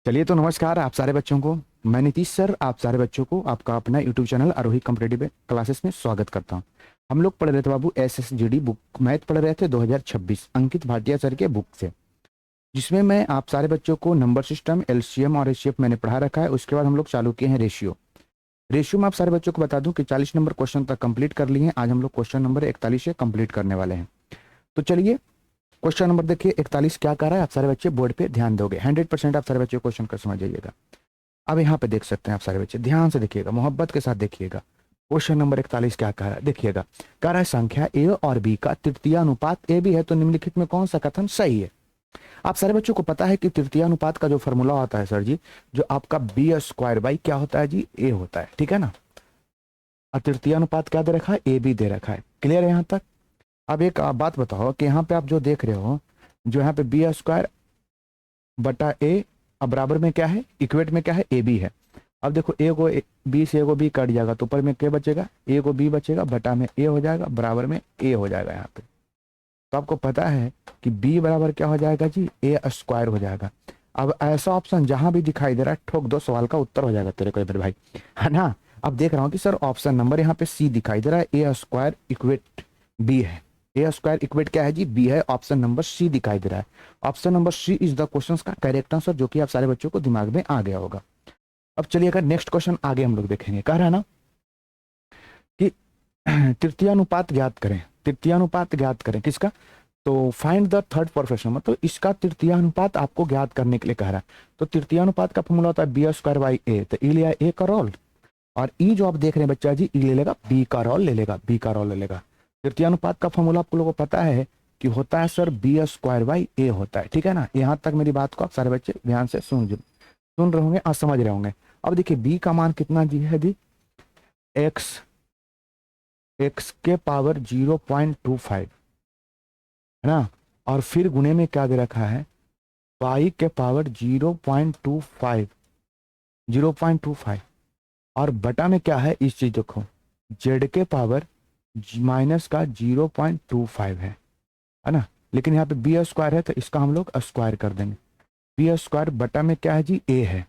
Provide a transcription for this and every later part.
चलिए तो नमस्कार आप सारे बच्चों को। मैं नीतीश सर आप सारे बच्चों को आपका अपना यूट्यूब चैनल आरोही कॉम्पिटेटिव क्लासेस में स्वागत करता हूं। हम लोग पढ़ रहे थे बाबू एसएसजीडी बुक मैथ पढ़ रहे थे 2026 अंकित भाटिया सर के बुक से, जिसमें मैं आप सारे बच्चों को नंबर सिस्टम एलसीएम और एचसीएफ मैंने पढ़ा रखा है। उसके बाद हम लोग चालू किए हैं रेशियो। रेशियो में आप सारे बच्चों को बता दूं कि 40 नंबर क्वेश्चन तक कंप्लीट कर लिए हैं। आज हम लोग क्वेश्चन नंबर 41 से कंप्लीट करने वाले हैं। तो चलिए क्वेश्चन नंबर देखिए 41 क्या कर रहा है। आप सारे बच्चे बोर्ड पे ध्यान दोगे, 100% आप सारे बच्चे क्वेश्चन का समझ जाइएगा। अब यहाँ पे देख सकते हैं आप सारे बच्चे, ध्यान से देखिएगा, मोहब्बत के साथ देखिएगा। क्वेश्चन नंबर 41 क्या कह रहा है, देखिएगा। कह रहा है संख्या ए और बी का तृतीय अनुपात ए बी है तो निम्नलिखित में कौन सा कथन सही है। आप सारे बच्चों को पता है कि तृतीय अनुपात का जो फॉर्मूला होता है सर जी, जो आपका बी स्क्वायर बाई क्या होता है जी, ए होता है, ठीक है ना। और तृतीय अनुपात क्या दे रखा है, ए बी दे रखा है। क्लियर है यहाँ तक। अब एक बात बताओ कि यहाँ पे आप जो देख रहे हो, जो यहाँ पे बी स्क्वायर बटा ए, अब बराबर में क्या है, इक्वेट में क्या है, ए बी है। अब देखो ए को बी से ए को बी कट जाएगा तो ऊपर में क्या बचेगा, ए को बी बचेगा, बटा में ए हो जाएगा, बराबर में ए हो जाएगा यहाँ पे। तो आपको पता है कि बी बराबर क्या हो जाएगा जी, ए स्क्वायर हो जाएगा। अब ऐसा ऑप्शन जहां भी दिखाई दे रहा है ठोक दो, सवाल का उत्तर हो जाएगा तेरे को मेरे भाई, है ना। अब देख रहा हूँ कि सर ऑप्शन नंबर यहाँ पे सी दिखाई दे रहा है, ए स्क्वायर इक्वेट बी है। ए स्क्वायर इक्वेट क्या है जी, बी है। ऑप्शन नंबर सी दिखाई दे रहा है। Option number C is the question का करेक्ट आंसर, जो कि आप सारे बच्चों को दिमाग में आ गया होगा। अब चलिए अगर नेक्स्ट क्वेश्चन आगे हम लोग देखेंगे। कह रहा है ना कि तृतीय अनुपात ज्ञात करें, तृतीय अनुपात ज्ञात करें किसका, तो फाइंड द थर्ड प्रोफेशन, मतलब इसका तृतीय अनुपात आपको ज्ञात करने के लिए कह रहा है। तो तृतीय अनुपात का फॉर्मूला होता है बी स्क्वायर बाई ए, तो ई लिया ए का रोल, और ई जो आप देख रहे हैं बच्चा जी, ई ले लेगा बी का रोल, ले लेगा बी का रोल ले लेगा। तृतीय अनुपात का फॉर्मूला आप लोगों को पता है कि होता है सर बी स्क्वायर बाई ए होता है, ठीक है ना। यहाँ तक मेरी बात को आप सारे बच्चे ध्यान से सुन रहे होंगे और समझ रहे होंगे। अब देखिए बी का मान कितना जी है जी, एक्स, एक्स के पावर 0.25 है ना, और फिर गुणे में क्या दे रखा है, पाई के पावर 0.25, 0.25, और बटा में क्या है इस चीज देखो, जेड के पावर माइनस का 0.25 है ना। लेकिन यहाँ पे बी स्क्वायर है तो इसका हम लोग स्क्वायर कर देंगे। बी स्क्वायर बटा में क्या है जी, ए है।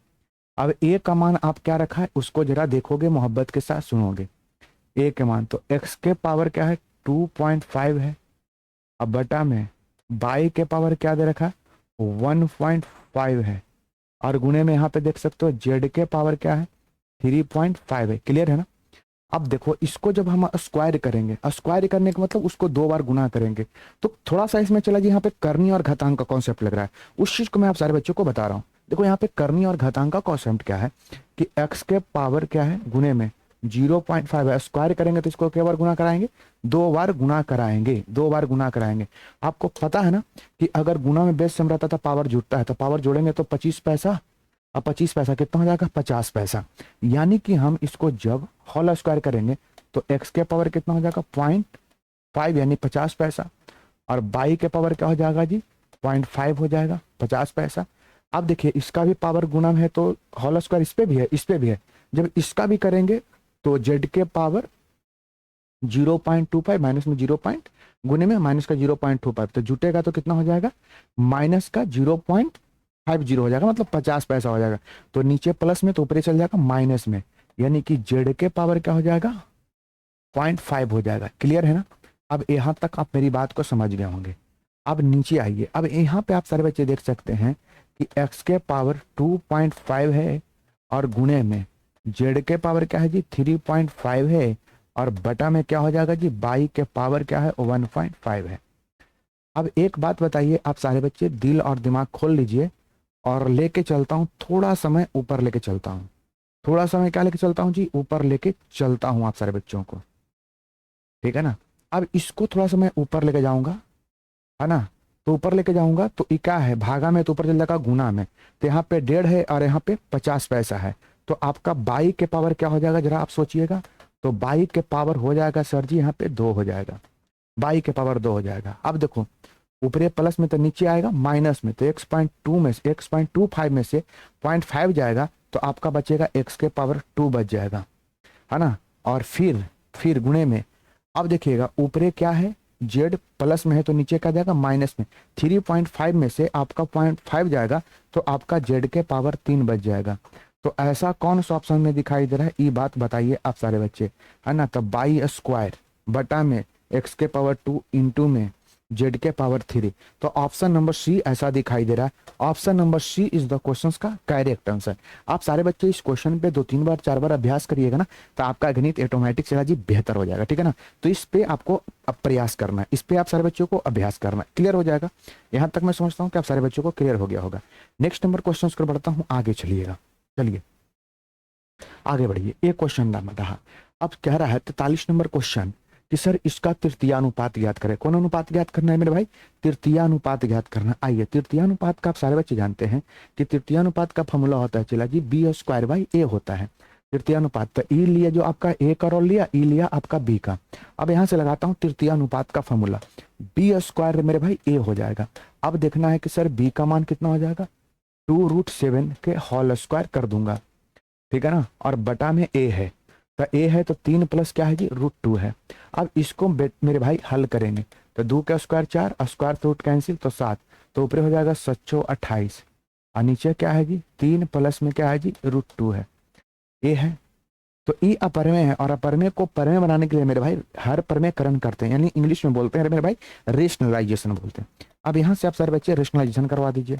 अब ए का मान आप क्या रखा है उसको जरा देखोगे, मोहब्बत के साथ सुनोगे। ए के मान तो एक्स के पावर क्या है 2.5 है, अब बटा में बाई के पावर क्या दे रखा है 1.5 है, और गुणे में यहाँ पे देख सकते हो जेड के पावर क्या है 3.5 है। क्लियर है ना। अब देखो इसको जब हम स्क्वायर करेंगे, स्क्वायर करने का मतलब उसको 2 बार गुना करेंगे, तो थोड़ा सा इसमें चला जी, यहाँ पे करनी और घातांक का कॉन्सेप्ट लग रहा है। उस चीज को मैं आप सारे बच्चों को बता रहा हूँ। देखो यहाँ पे करनी और घातांक का कॉन्सेप्ट क्या है कि एक्स के पावर क्या है गुणे में 0.5 है, स्क्वायर करेंगे तो इसको क्या बार गुना कराएंगे, 2 बार गुना कराएंगे, 2 बार गुना कराएंगे। आपको पता है ना कि अगर गुना में बेस सम रहता था पावर जुड़ता है, तो पावर जोड़ेंगे तो 25 पैसा, अब 25 पैसा कितना हो जाएगा 50 पैसा। यानी कि हम इसको जब होल स्क्वायर करेंगे तो एक्स के पावर कितना हो जाएगा 0.5 यानी 50 पैसा, और बाई के पावर क्या हो जाएगा जी 0.5 हो जाएगा 50 पैसा। अब देखिए इसका भी पावर गुना है तो होल स्क्वायर इस पे भी है, इस पे भी है। जब इसका भी करेंगे तो जेड के पावर 0.25 माइनस में 0 पॉइंट गुने में माइनस का 0.25, तो जुटेगा तो कितना हो जाएगा माइनस का 0.50 हो जाएगा, मतलब 50 पैसा हो जाएगा। तो नीचे प्लस में तो ऊपर चल जाएगा माइनस में, यानी कि जेड के पावर क्या हो जाएगा 0.5 हो जाएगा। क्लियर है ना। अब यहाँ तक आप मेरी बात को समझ गए होंगे। अब नीचे आइए, अब यहाँ पे आप सारे बच्चे देख सकते हैं कि x के पावर 2.5 है, और गुणे में जेड के पावर क्या है जी 3.5 है, और बटा में क्या हो जाएगा जी बाई के पावर क्या है 1.5 है। अब एक बात बताइए आप सारे बच्चे, दिल और दिमाग खोल लीजिए और लेके चलता हूँ थोड़ा समय ऊपर लेके चलता हूँ, थोड़ा समय क्या लेके चलता हूँ जी, ऊपर लेके चलता हूँ आप सारे बच्चों को, ठीक है ना। अब इसको थोड़ा सा मैं ऊपर लेके जाऊंगा, है ना, तो ऊपर लेके जाऊंगा तो ये क्या है भागा में, तो ऊपर चल जाएगा गुना में, तो यहाँ पे 1.5 है और यहाँ पे 50 पैसा है, तो आपका बाई के पावर क्या हो जाएगा जरा आप सोचिएगा, तो बाई के पावर हो जाएगा सर जी यहाँ पे 2 हो जाएगा, बाई के पावर 2 हो जाएगा। अब देखो ऊपरी प्लस में तो नीचे आएगा माइनस में, तो 1.2 में से 1.25 में से 0.5 जाएगा तो आपका बचेगा x के पावर 2 बच जाएगा, है ना। और फिर गुणे में, अब देखिएगा ऊपरे क्या है जेड प्लस में है तो नीचे क्या जाएगा माइनस में, 3.5 में से आपका 0.5 जाएगा तो आपका जेड के पावर 3 बच जाएगा। तो ऐसा कौन सा ऑप्शन में दिखाई दे रहा है, ये बात बताइए आप सारे बच्चे, है ना। तो बाई स्क्वायर बटा में एक्स के पावर 2 इंटू में जेड के पावर 3। तो ऑप्शन नंबर सी ऐसा दिखाई दे रहा है। Option number C is the question का करेक्ट आंसर। आप सारे बच्चे इस क्वेश्चन पे 2-3 बार 4 बार अभ्यास करिएगा ना, तो आपका गणित ऑटोमेटिक चला जी बेहतर हो जाएगा, ठीक है ना। तो इस पे आपको अब प्रयास करना है, इस पे आप सारे बच्चों को अभ्यास करना है, क्लियर हो जाएगा। यहाँ तक मैं समझता हूँ कि आप सारे बच्चों को क्लियर हो गया होगा। नेक्स्ट नंबर क्वेश्चन कर बढ़ता हूँ, आगे चलिएगा, चलिए आगे बढ़िए। एक क्वेश्चन नाम रहा, अब कह रहा है 43 नंबर क्वेश्चन कि सर इसका तृतीयानुपात ज्ञात करें। कौन अनुपात ज्ञात करना है मेरे भाई, तृतीयानुपात ज्ञात करना। आइए, तृतीयानुपात का आप सारे बच्चे जानते हैं कि तृतीयानुपात का फॉर्मूला होता है चला जी बी स्क्वायर बाई ए होता है तृतीयानुपात। तो ई लिया जो आपका ए का रोल लिया, ई लिया आपका बी का। अब यहां से लगाता हूं तृतीयानुपात का फॉर्मूला, बी स्क्वायर मेरे भाई ए हो जाएगा। अब देखना है कि सर बी का मान कितना हो जाएगा, 2√7 के होल स्क्वायर कर दूंगा, ठीक है ना। और बटा में ए है, तो ए है तो 3 प्लस क्या है जी √2 है। अब इसको मेरे भाई हल करेंगे तो 2 का स्क्वायर 4, स्क्वायर रूट कैंसिल तो 7, तो ऊपर हो जाएगा 728 और नीचे क्या है जी 3 प्लस में क्या है जी √2 है, ए है। तो ई अपरमेय है और अपरमेय को परमेय बनाने के लिए मेरे भाई हर परमेयकरण करते हैं, यानी इंग्लिश में बोलते हैं मेरे भाई रेशनलाइजेशन बोलते हैं। अब यहाँ से आप सारे बच्चे रेशनलाइजेशन करवा दीजिए,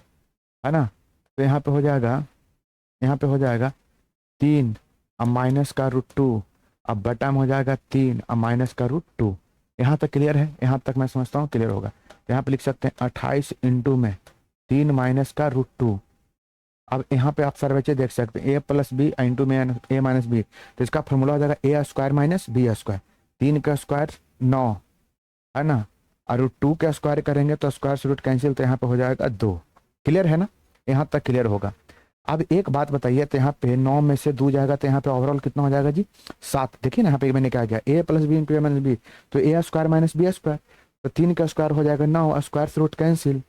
है ना। तो यहाँ पे हो जाएगा, यहाँ पे हो जाएगा 3 अब माइनस का √2, अब बटा में हो जाएगा 3 अब माइनस का √2। यहाँ तक क्लियर है, यहाँ तक मैं समझता हूँ क्लियर होगा। यहाँ पे लिख सकते हैं 28 इंटू में 3 माइनस का √2। अब यहाँ पे आप सारे बच्चे देख सकते हैं ए प्लस बी इंटू में ए माइनस बी, तो इसका फॉर्मूला हो जाएगा ए स्क्वायर माइनस बी स्क्वायर। 3 का स्क्वायर 9, है ना, और √2 का स्क्वायर करेंगे तो स्क्वायर से रूट कैंसिल, तो यहाँ पे हो जाएगा 2। क्लियर है ना, यहाँ तक क्लियर होगा। अब एक बात बताइए, तो यहाँ पे 9 में से 2 जाएगा तो यहाँ पे ओवरऑल कितना हो जाएगा जी 7। देखिए ना यहाँ पे मैंने क्या किया, ए प्लस बी इंटू ए माइनस बी, तो ए स्क्वायर माइनस बी स्क्वायर, तो 3 का स्क्वायर हो जाएगा 9, स्क्वायर से रूट कैंसिल,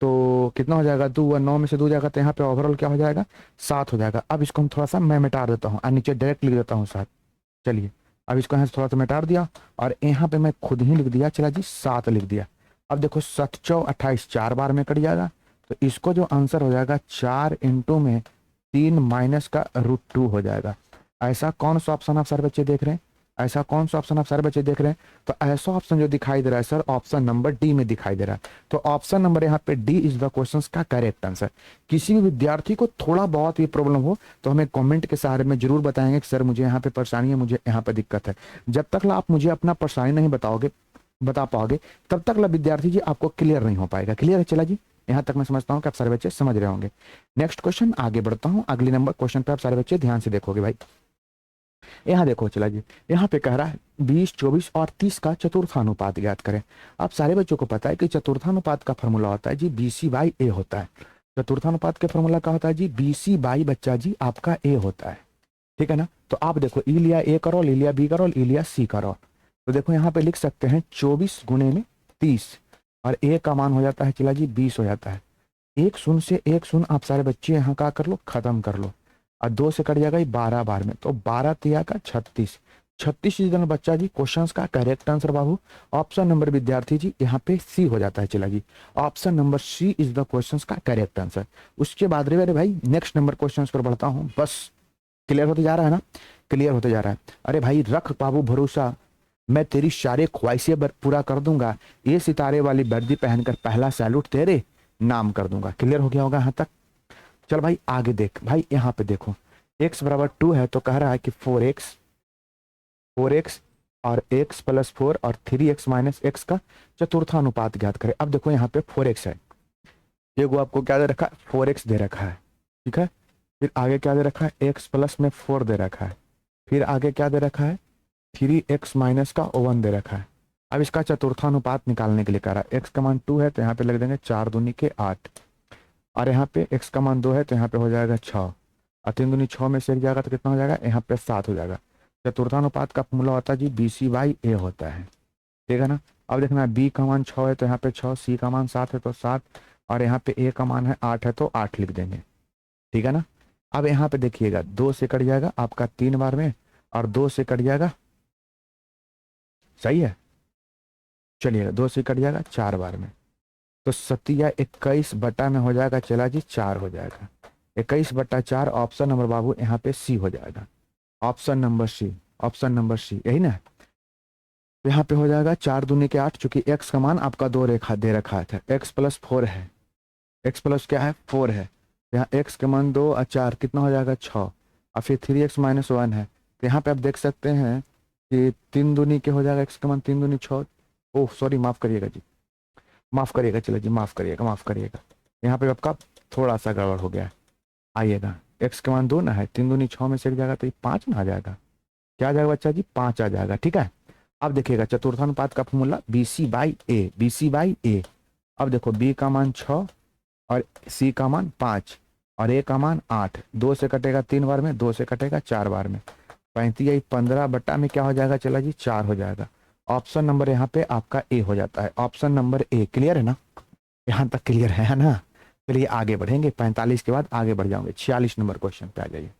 तो कितना हो जाएगा 2, और 9 में से 2 जाएगा तो यहाँ पे ओवरऑल क्या हो जाएगा 7 हो जाएगा। अब इसको हम थोड़ा सा मैं मिटा देता हूँ और नीचे डायरेक्ट लिख देता हूँ 7। चलिए अब इसको यहाँ से थोड़ा सा मिटा दिया और यहाँ पे मैं खुद ही लिख दिया, चला जी 7 लिख दिया। अब देखो 7 × 28 4 बार में कट जाएगा, तो इसको जो आंसर हो जाएगा 4 इंटू में 3 माइनस का √2 हो जाएगा। ऐसा कौन सा ऑप्शन आप सारे बच्चे देख रहे हैं, ऐसा कौन सा ऑप्शन आप सारे बच्चे देख रहे हैं। तो ऐसा ऑप्शन जो दिखाई दे रहा है सर, ऑप्शन नंबर डी में दिखाई दे रहा है। तो ऑप्शन नंबर यहाँ पे डी इज द क्वेश्चन का करेक्ट आंसर। किसी भी विद्यार्थी को थोड़ा बहुत भी प्रॉब्लम हो तो हमें कमेंट के सहारे में जरूर बताएंगे कि सर मुझे यहाँ पे परेशानी है, मुझे यहाँ पे दिक्कत है। जब तक आप मुझे अपना परेशानी नहीं बता पाओगे तब तक विद्यार्थी जी आपको क्लियर नहीं हो पाएगा। क्लियर है, चला जी, यहाँ तक मैं समझता हूँ कि आप सारे बच्चे समझ रहे होंगे। नेक्स्ट क्वेश्चन आगे बढ़ता हूँ, अगले नंबर क्वेश्चन पे आप सारे बच्चे ध्यान से देखोगे भाई। यहाँ देखो चला जी, यहाँ पे कह रहा है 20, 24 और 30 का चतुर्थानुपात ज्ञात करें। आप सारे बच्चों को पता है कि चतुर्थानुपात का फॉर्मूला होता है जी BC/A होता है। चतुर्थानुपात के फॉर्मूला का होता है जी BC/ बच्चा जी आपका A होता है, ठीक है ना। तो आप देखो ई लिया A का रोल, ई लिया B का रोल, ई लिया C का रोल। तो देखो यहाँ पे लिख सकते हैं 24 गुणे में 30 और A का मान हो जाता है चला जी 20 हो जाता है। 1 शून्य से 1 शून्य आप सारे बच्चे यहाँ का कर लो, खत्म कर लो, और 2 से कट जाएगा 12 बार में, तो 12 तिया का 36। 36 इज बच्चा जी क्वेश्चन का करेक्ट आंसर बाबू। ऑप्शन नंबर विद्यार्थी जी यहाँ पे सी हो जाता है, चला जी option number C is the question का करेक्ट आंसर। उसके बाद रे भाई नेक्स्ट नंबर क्वेश्चन पर बढ़ता हूँ, बस क्लियर होते जा रहा है ना, क्लियर होते जा रहा है। अरे भाई रख बाबू भरोसा, मैं तेरी सारे ख्वाहिशें पूरा कर दूंगा, ये सितारे वाली वर्दी पहनकर पहला सैल्यूट तेरे नाम कर दूंगा। क्लियर हो गया होगा यहाँ तक। चल भाई आगे देख, भाई यहाँ पे देखो x बराबर 2 है तो कह रहा है कि 4x और x प्लस 4 और 3x माइनस x का चतुर्थानुपात ज्ञात करें। अब देखो यहाँ पे 4x है, देखो आपको क्या दे रखा है 4x दे रखा है, ठीक है। फिर आगे क्या दे रखा है x प्लस में 4 दे रखा है, फिर आगे क्या दे रखा है 3x माइनस का 1 दे रखा है। अब इसका चतुर्थानुपात निकालने के लिए कह रहा है x का मान 2 है तो यहाँ पे लग देंगे 4 दूनी के 8, और यहाँ पे x का मान 2 है तो यहाँ पे हो जाएगा 6, और 3 दूनी 6 में से एक जाएगा तो कितना हो जाएगा यहाँ पे 7 हो जाएगा। चतुर्थानुपात का फॉर्मूला होता है जी BC/A होता है, ठीक है ना। अब देखना b का मान 6 है तो यहाँ पे 6, c का मान 7 है तो 7, और यहाँ पे a का मान है 8 है तो 8 लिख देंगे, ठीक है ना। अब यहाँ पे देखिएगा 2 से कट जाएगा आपका 3 बार में और 2 से कट जाएगा, सही है। चलिएगा 2 से कट जाएगा 4 बार में, तो 21 बटा में हो जाएगा, चला जी 4 हो जाएगा। 21/4 ऑप्शन नंबर बाबू यहाँ पे सी हो जाएगा। Option number C, option number C, यही ना। तो यहाँ पे हो जाएगा 4 दूनी के 8, चूंकि एक्स का मान आपका 2 रेखा दे रखा था, एक्स प्लस 4 है, एक्स प्लस क्या है 4 है। यहाँ एक्स के मान 2 और 4 कितना हो जाएगा 6, और फिर 3x-1 है। तो यहाँ पे आप देख सकते हैं कि 3 दूनी के हो जाएगा, एक्स का मान 3 दूनी 6। ओह सॉरी, माफ करिएगा जी, माफ करिएगा, चलो जी माफ करिएगा, माफ करिएगा। यहाँ पे आपका थोड़ा सा गड़बड़ हो गया है। आइएगा, एक्स के मान 2 ना है, 3 दूनी 6 में से एक जाएगा तो ये 5 ना आ जाएगा। क्या आ जाएगा बच्चा जी, 5 आ जाएगा। ठीक है, अब देखिएगा चतुर्थानुपात का फॉर्मूला BC/A, BC/A। अब देखो बी का मान 6 और सी का मान 5 और ए का मान 8, 2 से कटेगा 3 बार में, 2 से कटेगा 4 बार में, 35 15 बटा में क्या हो जाएगा, चला जी 4 हो जाएगा। ऑप्शन नंबर यहाँ पे आपका ए हो जाता है, ऑप्शन नंबर ए। क्लियर है ना, यहाँ तक क्लियर है ना। चलिए आगे बढ़ेंगे, 45 के बाद आगे बढ़ जाओगे, 46 नंबर क्वेश्चन पे आ जाइए।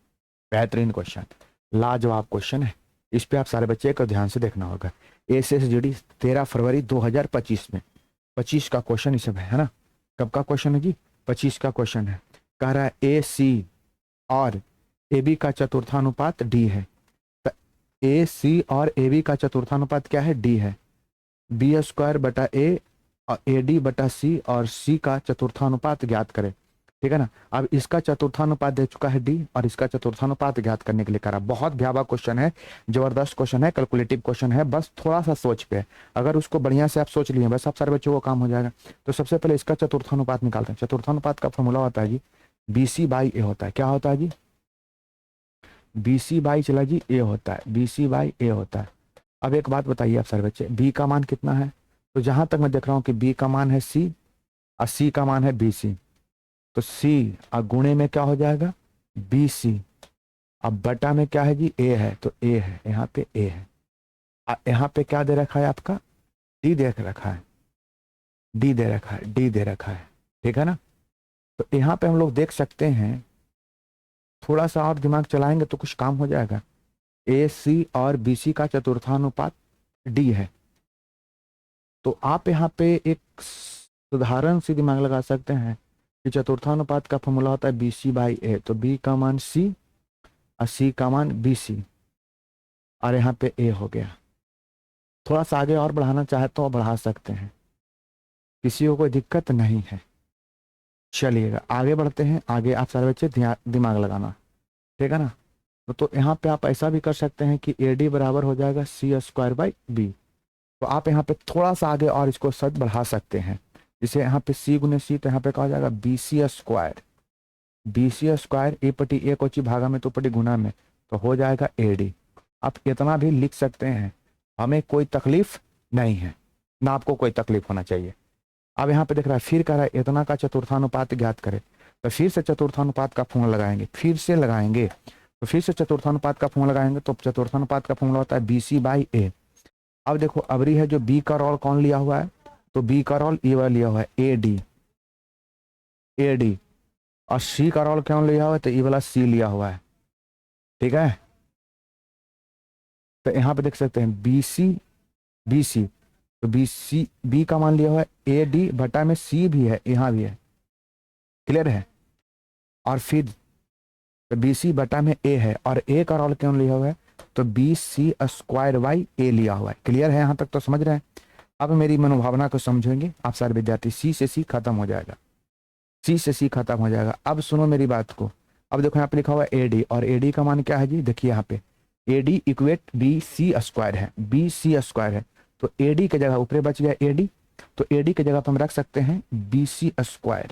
बेहतरीन क्वेश्चन, लाजवाब क्वेश्चन है, इस पे आप सारे बच्चे को ध्यान से देखना होगा। SSGD 13 फरवरी 2025 में 25 का क्वेश्चन इस सब है ना। कब का क्वेश्चन है जी, 25 का क्वेश्चन है। कह रहा है AC और AB का चतुर्थानुपात D है। तो AC और AB का चतुर्थानुपात क्या है, D है। B² बटा A और AD बटा C और C का चतुर्थानुपात ज्ञात करें। ठीक है ना। अब इसका चतुर्थानुपात दे चुका है D और इसका चतुर्थानुपात ज्ञात करने के लिए करा। बहुत भयावह क्वेश्चन है, जबरदस्त क्वेश्चन है, कैलकुलेटिव क्वेश्चन है, बस थोड़ा सा सोच पे है। अगर उसको बढ़िया से आप सोच लिए बस, आप सारे बच्चों को काम हो जाएगा। तो सबसे पहले इसका चतुर्थानुपात निकालते हैं। चतुर्थानुपात का फॉर्मूला होता है जी BC/A होता है। क्या होता है जी, BC/ चला जी A होता है, BC/A होता है। अब एक बात बताइए आप सारे बच्चे, B का मान कितना है, तो जहां तक मैं देख रहा हूं कि B का मान है C और C का मान है BC, तो C और गुणे में क्या हो जाएगा BC, अब बटा में क्या है जी A है, तो A है, यहाँ पे A है। यहाँ पे क्या दे रखा है आपका, D दे रखा है, D दे रखा है, D दे रखा है। ठीक है ना। तो यहाँ पे हम लोग देख सकते हैं, थोड़ा सा और दिमाग चलाएंगे तो कुछ काम हो जाएगा। AC और BC का चतुर्थानुपात D है, तो आप यहाँ पे एक साधारण सी दिमाग लगा सकते हैं कि चतुर्थानुपात का फॉर्मूला होता है BC/A, तो B का मान C और C का मान BC और यहाँ पे A हो गया। थोड़ा सा आगे और बढ़ाना चाहे तो बढ़ा सकते हैं, किसी को कोई दिक्कत नहीं है। चलिएगा आगे बढ़ते हैं, आगे आप सारे बच्चे दिमाग लगाना। ठीक है ना। तो यहाँ पे आप ऐसा भी कर सकते हैं कि AD बराबर हो जाएगा C²/B। तो आप यहाँ पे थोड़ा सा आगे और इसको सच बढ़ा सकते हैं, जैसे यहाँ पे C गुने C, तो यहाँ पे कहा जाएगा BC², BC² A/A को ची भागा में तो पटी गुना में, तो हो जाएगा AD। आप इतना भी लिख सकते हैं, हमें कोई तकलीफ नहीं है, ना आपको कोई तकलीफ होना चाहिए। अब यहाँ पे देख रहा है फिर कह रहा है इतना का चतुर्थानुपात ज्ञात करे, तो फिर से चतुर्थानुपात का फॉर्मूला लगाएंगे, फिर से लगाएंगे, तो फिर से चतुर्थानुपात का फॉर्मूला लगाएंगे। तो चतुर्थानुपात का फॉर्मूला होता है BC/A। अब देखो अबरी है जो B का रोल कौन लिया हुआ है, तो B का रोल ये वाला लिया हुआ है AD, AD, और C का रोल कौन लिया हुआ है, तो ये वाला C लिया हुआ है। ठीक है, तो यहाँ पे देख सकते हैं BC, तो BC B का मान लिया हुआ है AD बटा में C भी है, यहाँ भी है। क्लियर है। और फिर तो BC बटा में A है और A का रोल क्यों लिया हुआ है, तो BC²/A लिया हुआ है। क्लियर है, यहाँ तक तो समझ रहे हैं। अब मेरी मनोभावना को समझेंगे आप सारे विद्यार्थी। C से C खत्म हो जाएगा, C से C खत्म हो जाएगा। अब सुनो मेरी बात को, अब देखो यहाँ पे लिखा हुआ है AD, और AD का मान क्या है जी, देखिए यहाँ पे AD इक्वेट BC² है, BC² है, तो AD की जगह ऊपर बच गया AD, तो AD की जगह पर हम रख सकते हैं BC²,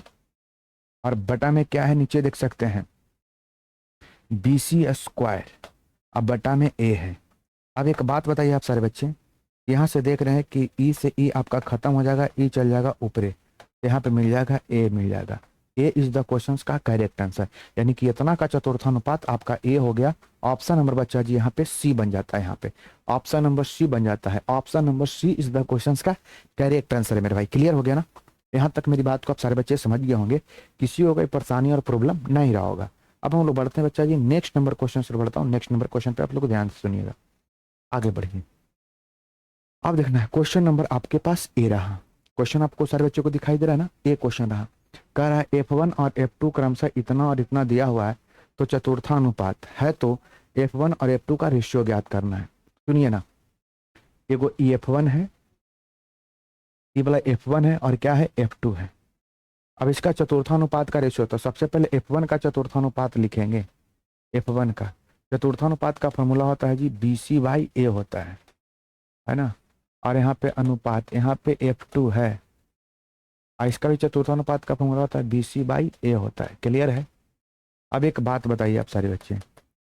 और बटा में क्या है नीचे देख सकते हैं BC², अब बटा में A है। अब एक बात बताइए आप सारे बच्चे, यहाँ से देख रहे हैं कि E से E आपका खत्म हो जाएगा, E चल जाएगा ऊपरे, यहाँ पे मिल जाएगा A, मिल जाएगा। A इज द क्वेश्चन का करेक्ट आंसर, यानी कि इतना का चतुर्थानुपात आपका A हो गया। ऑप्शन नंबर बच्चा जी यहाँ पे C बन जाता है, यहाँ पे ऑप्शन नंबर C बन जाता है। Option number C is the question का करेक्ट आंसर है मेरे भाई। क्लियर हो गया ना, यहाँ तक मेरी बात को आप सारे बच्चे समझ गए होंगे, किसी को कोई परेशानी और प्रॉब्लम नहीं रहा होगा। अब हम लोग बढ़ते हैं बच्चा जी नेक्स्ट नंबर क्वेश्चन से बढ़ता हूँ। नेक्स्ट नंबर क्वेश्चन पे आप लोग ध्यान से सुनिएगा, आगे बढ़िए। अब देखना है क्वेश्चन नंबर आपके पास ए रहा। क्वेश्चन आपको सारे बच्चों को दिखाई दे रहा है ना, ए क्वेश्चन रहा। कह रहा है F1 और F2 क्रमशः इतना और इतना दिया हुआ है तो चतुर्थानुपात है, तो F1 और F2 का रेशियो ज्ञात करना है। सुनिए ना, एगो F1 है, ये वाला F1 है और क्या है F2 है। अब इसका चतुर्थानुपात का रेशियो, तो सबसे पहले F1 का चतुर्थानुपात लिखेंगे। F1 का चतुर्थानुपात का फॉर्मूला होता है जी BC/A होता है ना। और यहाँ पे अनुपात, यहाँ पे F2 है और इसका भी चतुर्थानुपात का फॉर्मूला होता है BC/A होता है। क्लियर है। अब एक बात बताइए आप सारे बच्चे,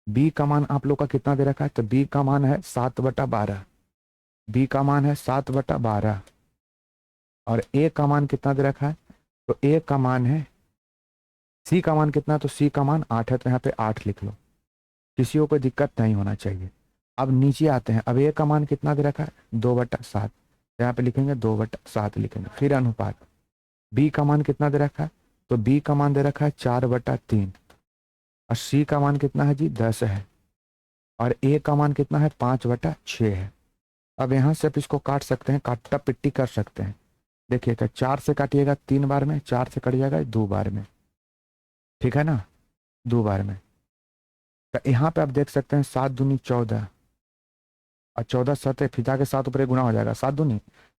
B का मान आप लोग का कितना दे रखा है, तो B का मान है 7/12। B का मान है 7/12 और A का मान कितना दे रखा है, तो A का मान है, C का मान कितना, तो C का मान 8 है, तो यहाँ पे 8 लिख लो, किसी को कोई दिक्कत नहीं होना चाहिए। अब नीचे आते हैं, अब A का मान कितना दे रखा है 2/7, यहाँ पे लिखेंगे 2/7 लिखेंगे। फिर अनुपात, B का मान कितना दे रखा है, तो B का मान दे रखा है 4/3 और C का मान कितना है जी 10 है और A का मान कितना है 5/6 है। अब यहाँ से आप इसको काट सकते हैं, काटा पिट्टी कर सकते हैं। देखिएगा 4 से काटिएगा 3 बार में, 4 से कट जाएगा 2 बार में, ठीक है ना, 2 बार में। तो यहाँ पे आप देख सकते हैं 7 दूनी 14 और 14 सतह फिजा के साथ ऊपर गुना हो जाएगा, 7 दूनी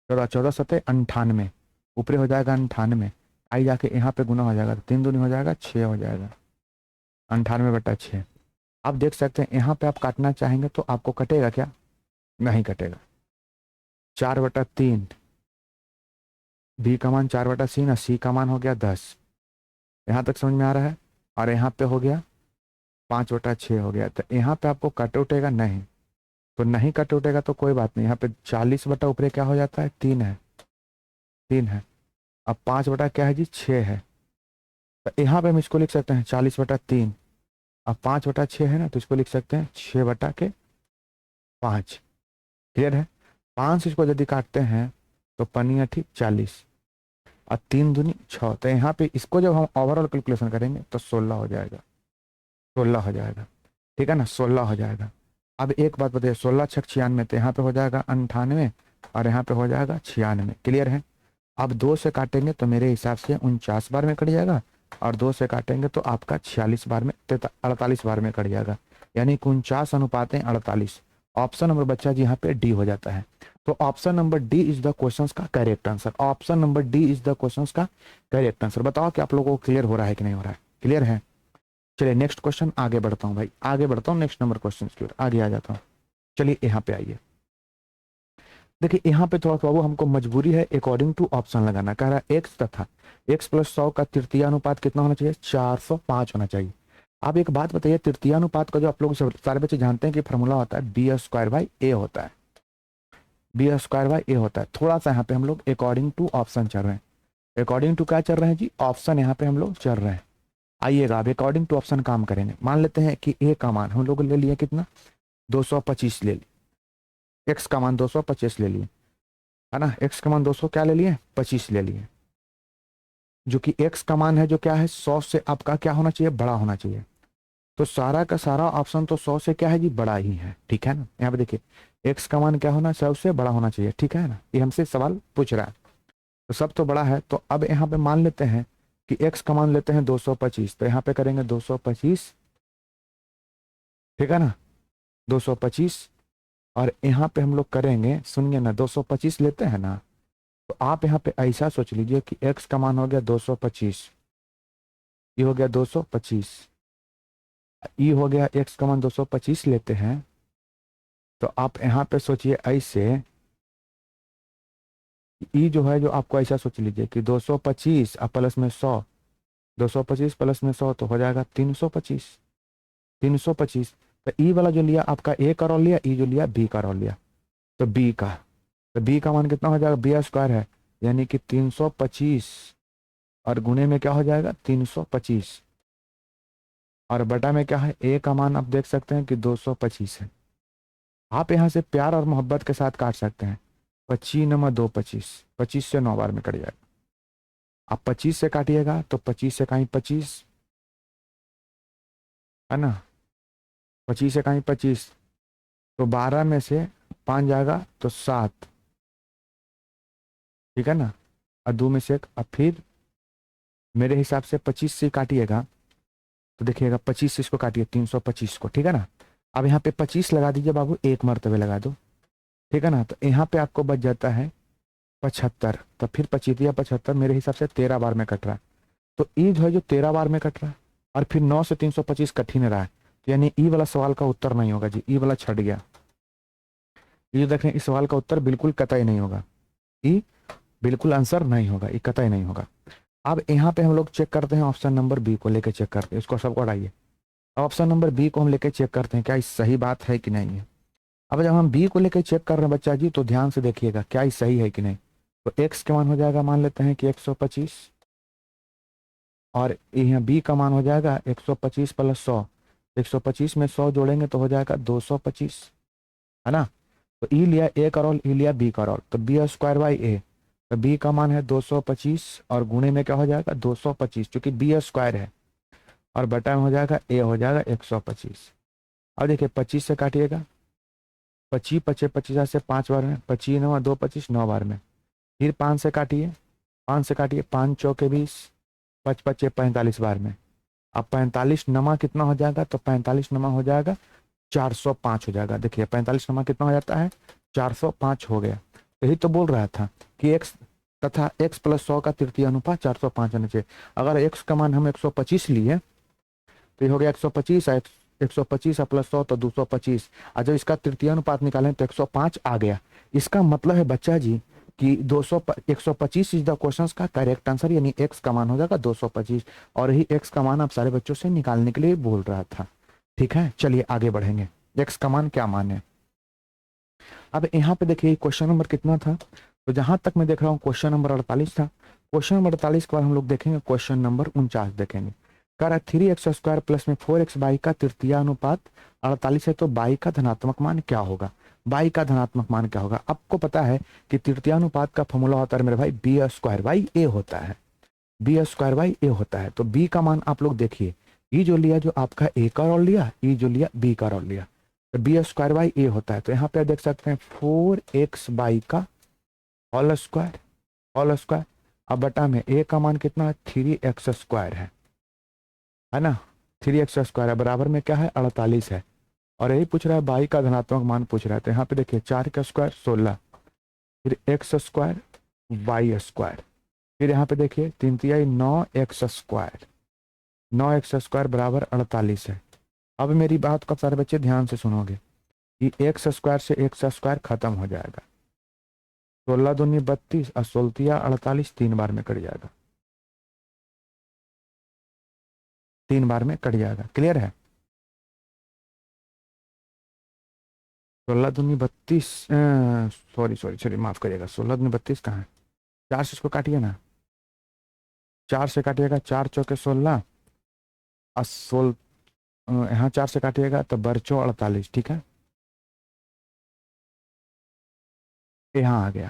14, 14 सतह 98, ऊपर हो जाएगा 98, आई जाके यहाँ पे गुना हो जाएगा, 3 दूनी हो जाएगा 6 हो जाएगा, 98/6। आप देख सकते हैं यहाँ पे आप काटना चाहेंगे तो आपको कटेगा क्या, नहीं कटेगा। 4/3, बी का मान 4/3 और सी का मान हो गया 10, यहाँ तक समझ में आ रहा है। और यहाँ पे हो गया 5/6 हो गया, तो यहाँ पे आपको कट उठेगा नहीं, तो नहीं कट उठेगा तो कोई बात नहीं। यहाँ पे 40 ऊपर क्या हो जाता है 3 है, 3 है। अब 5 क्या है जी 6 है, तो यहाँ पे हम इसको लिख सकते हैं 40/3। अब 5/6 है ना, तो इसको लिख सकते हैं 6/5। क्लियर है। 5 से इसको यदि काटते हैं तो पनिया ठीक 40 और 3 दूनी 6, तो यहाँ पे इसको जब हम ओवरऑल कैलकुलेशन करेंगे तो 16 हो जाएगा, 16 हो जाएगा, ठीक है ना, 16 हो जाएगा। अब एक बात बताइए, 16×6 96, तो यहाँ पे हो जाएगा 98 और यहाँ पे हो जाएगा 96। क्लियर है। अब 2 से काटेंगे तो मेरे हिसाब से 49 बार में कट जाएगा और 2 से काटेंगे तो आपका 46 बार में 48 बार में कट जाएगा, यानी 49/48। ऑप्शन नंबर बच्चा जी यहाँ पे डी हो जाता है। तो option number D is the question का correct answer. Option number D is the question का करेक्ट आंसर। बताओ कि आप लोगों को क्लियर हो रहा है कि नहीं हो रहा है। क्लियर है। चलिए नेक्स्ट क्वेश्चन आगे बढ़ता हूँ भाई, आगे बढ़ता हूँ नेक्स्ट नंबर क्वेश्चन की ओर आगे आ जाता हूँ। चलिए यहाँ पे आइए, देखिए यहाँ पे थोड़ा बाबू हमको मजबूरी है अकॉर्डिंग टू ऑप्शन लगाना। कह रहा है एक्स तथा x+100 का तृतीय अनुपात कितना होना चाहिए, 405 होना चाहिए। आप एक बात बताइए, तृतीय अनुपात का जो आप लोग सारे बच्चे जानते हैं कि फॉर्मूला होता है B² होता है, B² होता है। थोड़ा सा यहाँ पे हम लोग अकॉर्डिंग टू ऑप्शन चल रहे हैं। अकॉर्डिंग टू क्या चल रहे हैं जी, ऑप्शन यहाँ पे हम लोग चल रहे हैं। आइएगा अब अकॉर्डिंग टू ऑप्शन काम करेंगे। मान लेते हैं कि ए का मान हम लोग ले लिए कितना 225 ले लिए, एक्स का मान 225 ले लिए, है ना, एक्स का मान 200 क्या ले लिए 25 ले लिए, जो कि एक्स का मान है जो क्या है 100 से आपका क्या होना चाहिए, बड़ा होना चाहिए। तो सारा का सारा ऑप्शन तो 100 से क्या है जी, बड़ा ही है, ठीक है ना। यहाँ पे देखिए एक्स का मान क्या होना, 100 से बड़ा होना चाहिए, ठीक है ना, ये हमसे सवाल पूछ रहा है। तो सब तो बड़ा है, तो अब यहाँ पे मान लेते हैं कि एक्स का मान लेते हैं 225, तो यहाँ पे करेंगे 225, ठीक है ना, 225। और यहाँ पे हम लोग करेंगे, सुनिए ना, 225 लेते हैं ना, तो आप यहाँ पे ऐसा सोच लीजिए कि x का मान हो गया 225, ये हो गया 225, ये हो गया x का मान 225 लेते हैं। तो आप यहाँ पे सोचिए ऐसे, ये जो है जो आपको ऐसा सोच लीजिए कि 225 और प्लस में 100, 225 प्लस में 100 तो हो जाएगा 325, 325। तो ई वाला जो लिया आपका ए का रोल लिया, ई जो लिया बी का रोल लिया, तो बी का मान कितना हो जाएगा, B² है, यानी कि 325 और गुणे में क्या हो जाएगा 325 और बटा में क्या है, ए का मान आप देख सकते हैं कि 225 है। आप यहाँ से प्यार और मोहब्बत के साथ काट सकते हैं, 25×2 25, 25 से 9 बार में कट जाएगा। आप 25 से काटिएगा तो 25 से कहीं 25, है ना, 25 से कहीं 25, तो 12 में से 5 जाएगा तो 7, ठीक है ना, और 2 में से 1, अब फिर मेरे हिसाब से 25 से काटिएगा तो देखिएगा 25 से इसको काटिए 325 को, ठीक है ना। अब यहाँ पे 25 लगा दीजिए बाबू, एक मरतबे लगा दो, ठीक है ना। तो यहाँ पे आपको बच जाता है 75, तो फिर 25 या 75 मेरे हिसाब से 13 बार में कट रहा है। तो ई जो है जो 13 बार में कट रहा है, और फिर 9 से 325 कट ही नहीं रहा है, तो यानी ई वाला सवाल का उत्तर नहीं होगा जी, ई वाला छट गया। ये देखें, इस सवाल का उत्तर बिल्कुल कतई नहीं होगा, ई बिल्कुल आंसर नहीं होगा, ये कतई नहीं होगा। अब यहाँ पे हम लोग चेक करते हैं ऑप्शन नंबर बी को लेकर चेक करते हैं, इसको सबको हटाइए। ऑप्शन नंबर बी को हम लेकर चेक करते हैं क्या ये सही बात है कि नहीं है। अब जब हम बी को लेकर चेक कर रहे हैं बच्चा जी, तो ध्यान से देखिएगा क्या ये सही है कि नहीं। तो एक्स का मान हो जाएगा, मान लेते हैं कि 125, और यहाँ बी का मान हो जाएगा 125 प्लस 100, 125 में 100 जोड़ेंगे तो हो जाएगा 225, है ना। तो ई लिया ए का रोल, ई लिया बी का रोल, तो बी स्क्वायर बाई ए, तो बी का मान है 225 और गुणे में क्या हो जाएगा 225, क्योंकि बी स्क्वायर है, और बटा में हो जाएगा ए हो जाएगा 125। अब देखिए 25 से काटिएगा, 25 पचे 25 से 5 बार में, 25 9 2 25 9 बार में, फिर 5 से काटिए, 5 से काटिए, 5 चौके 20, 5 पचे 45 बार में। अब 45 नमा कितना हो जाएगा, तो 45 नमा हो जाएगा 405 हो जाएगा। देखिए 45 नमा कितना हो जाता है, 405 हो गया। यही तो बोल रहा था कि x तथा x प्लस 100 का तृतीय अनुपात 405 होना चाहिए। अगर x का मान हम 125 लिए तो ये हो गया 125, 125 प्लस 100 तो 225, और जब इसका तृतीय अनुपात निकालें तो 105 आ गया। इसका मतलब है बच्चा जी कि 125 इज द क्वेश्चन का करेक्ट आंसर, यानी x का मान हो जाएगा 225, और यही x का मान आप सारे बच्चों से निकालने के लिए बोल रहा था। ठीक है, चलिए आगे बढ़ेंगे, x का मान क्या मान है। अब यहाँ पे देखिए क्वेश्चन नंबर कितना था, तो जहां तक मैं देख रहा हूँ क्वेश्चन नंबर 48 था। क्वेश्चन नंबर 48 के बाद हम लोग देखेंगे क्वेश्चन नंबर 49 देखेंगे। कह रहा है 3x स्क्वायर प्लस में 4x बाई का तृतीय अनुपात 48 है, तो बाई का धनात्मक मान क्या होगा। बाई का धनात्मक मान क्या होगा, आपको पता है कि तृतीय अनुपात का फॉर्मूला होता है मेरे भाई बी स्क्वायर बाई ए होता है, बी स्क्वायर बाई ए होता है। तो बी का मान आप लोग देखिए, ई जो लिया जो आपका ए का रोल लिया, ई जो लिया बी का रोल लिया, तो बी स्क्वायर बाई ए होता है। तो यहाँ पे देख सकते हैं 4x बाई का होल स्क्वायर, होल स्क्वायर, अब बटा में ए का मान कितना है 3x स्क्वायर है ना, 3x स्क्वायर है, बराबर में क्या है 48 है, और यही पूछ रहा है बाई का धनात्मक मान पूछ रहा है। तो यहाँ पे देखिए 4 का स्क्वायर 16, फिर x स्क्वायर वाई स्क्वायर, फिर यहाँ पे देखिए 3 तिहाई 9x स्क्वायर, 9x स्क्वायर बराबर 48 है। अब मेरी बात को सारे बच्चे ध्यान से सुनोगे कि x स्क्वायर से x स्क्वायर खत्म हो जाएगा, 16 दूनी 32 और 16 48, 3 बार में कट जाएगा, 3 बार में कट जाएगा। क्लियर है, 16 दूनी 32, सॉरी सॉरी सॉरी माफ करिएगा, 16 दूनी 32 कहाँ है, 4 से इसको काटिए ना, 4 से काटिएगा, 4 चौके 16 और यहाँ 4 से काटिएगा तो बरचो 48, ठीक है, यहाँ आ गया।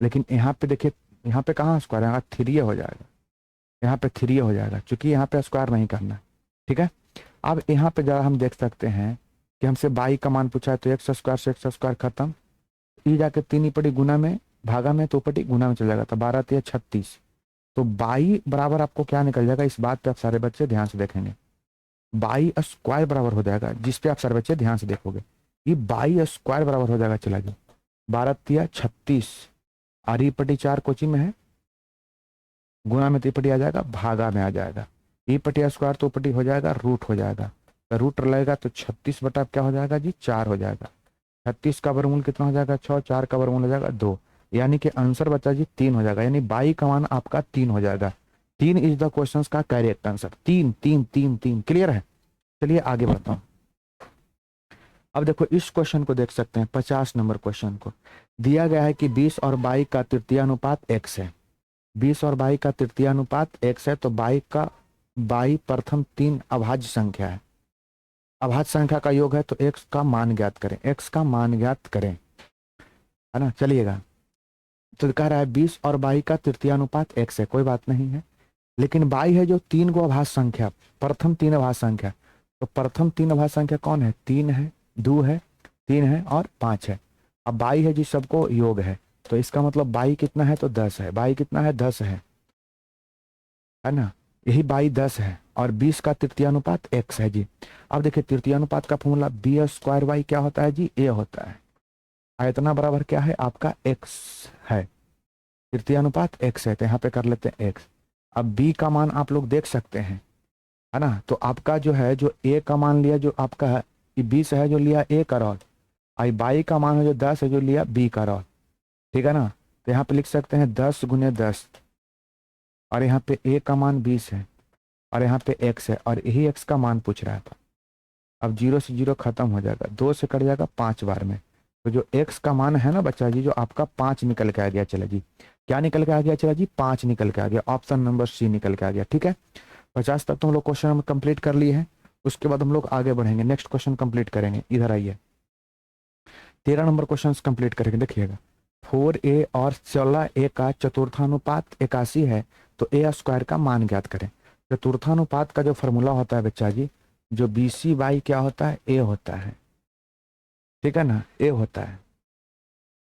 लेकिन यहाँ पे देखिए, यहाँ पे कहाँ स्क्वायर है, यहाँ 3 हो जाएगा, यहाँ पे 3 हो जाएगा, क्योंकि यहाँ पे स्क्वायर नहीं करना है। ठीक है, अब यहाँ पे जरा हम देख सकते हैं कि हमसे बाई का मान पूछा है, तो x स्क्वायर से x स्क्वायर खत्म, ई जाके 3 ही पड़ी गुना में, भागा में तो पटी गुना में चल जाएगा, तो 12 तिया 36, तो बाई बराबर आपको क्या निकल जाएगा, इस बात पे आप सारे बच्चे ध्यान से देखेंगे, बाई स्क्वायर बराबर हो जाएगा, जिसपे आप सारे बच्चे ध्यान से देखोगे, ये बाई स्क्वायर बराबर हो जाएगा, चला गया 12 तिया 36, और ई पटी 4 कोची में है, गुना में तीपटी आ जाएगा, भागा में आ जाएगा, ई पटी स्क्वायर तो पटी हो जाएगा रूट हो जाएगा, तो रूट लगेगा तो 36 बटा क्या हो जाएगा जी 4 हो जाएगा, 36 का वर्गमूल कितना हो जाएगा 6, 4 का वर्गमूल हो जाएगा 2, यानी कि आंसर बचा जी 3 हो जाएगा, यानी बाई का मान आपका 3 हो जाएगा। 3 इज द क्वेश्चन का करेक्ट आंसर, 3 3 3 3। क्लियर है, चलिए आगे बढ़ता हूँ। अब देखो इस क्वेश्चन को देख सकते हैं, 50 नंबर क्वेश्चन को दिया गया है कि 20 और 22 का तृतीय अनुपात x है, 20 और 22 का तृतीय अनुपात x है, तो 22 प्रथम 3 अभाज्य संख्या है, अभाज्य संख्या का योग है, तो x का मान ज्ञात करें, x का मान ज्ञात करें, है ना। चलिएगा, तो कह रहा है 20 और 22 का तृतीय अनुपात x है, कोई बात नहीं है, लेकिन 22 है जो 3 को अभाज्य संख्या, प्रथम 3 अभाज्य संख्या, तो प्रथम 3 अभाज्य संख्या कौन है, 3 है, 2 है, 3 है और 5 है। अब 22 है जी सबको योग है, तो इसका मतलब बाई कितना है, तो 10 है। बाई कितना है, 10 है ना। यही बाई 10 है और 20 का तृतीयानुपात x है जी। अब देखिए तृतीयानुपात का फॉर्मूला बी स्क्वायर वाई क्या होता है जी, a होता है। आयतना बराबर क्या है आपका x है, तृतीयानुपात x है, तो यहाँ पे कर लेते हैं x। अब b का मान आप लोग देख सकते हैं, है ना। तो आपका जो है, जो a का मान लिया जो आपका है, ये 20 है जो लिया a का रॉड, आई बाई का मान है जो 10 है जो लिया b का रॉड, ठीक है ना। तो यहाँ पे लिख सकते हैं 10 गुने 10, और यहाँ पे a का मान 20 है और यहाँ पे x है, और यही x का मान पूछ रहा था। अब 0 से 0 खत्म हो जाएगा, 2 से कट जाएगा 5 बार में। तो जो x का मान है ना बच्चा जी, जो आपका 5 निकल के आ गया। चला जी, क्या निकल के आ गया, चला जी 5 निकल के आ गया। ऑप्शन नंबर सी निकल के आ गया, ठीक है। 50 तक तो हम लोग क्वेश्चन हम कंप्लीट कर लिए हैं। उसके बाद हम लोग आगे बढ़ेंगे, नेक्स्ट क्वेश्चन कंप्लीट करेंगे। इधर आइए, 13 नंबर क्वेश्चन कंप्लीट करेंगे। देखिएगा 4a और 16a का चतुर्थानुपात 81 है, तो a स्क्वायर का मान ज्ञात करें। चतुर्थानुपात का जो फॉर्मूला होता है बच्चा जी, जो BC बाई क्या होता है, a होता है, ठीक है ना, a होता है,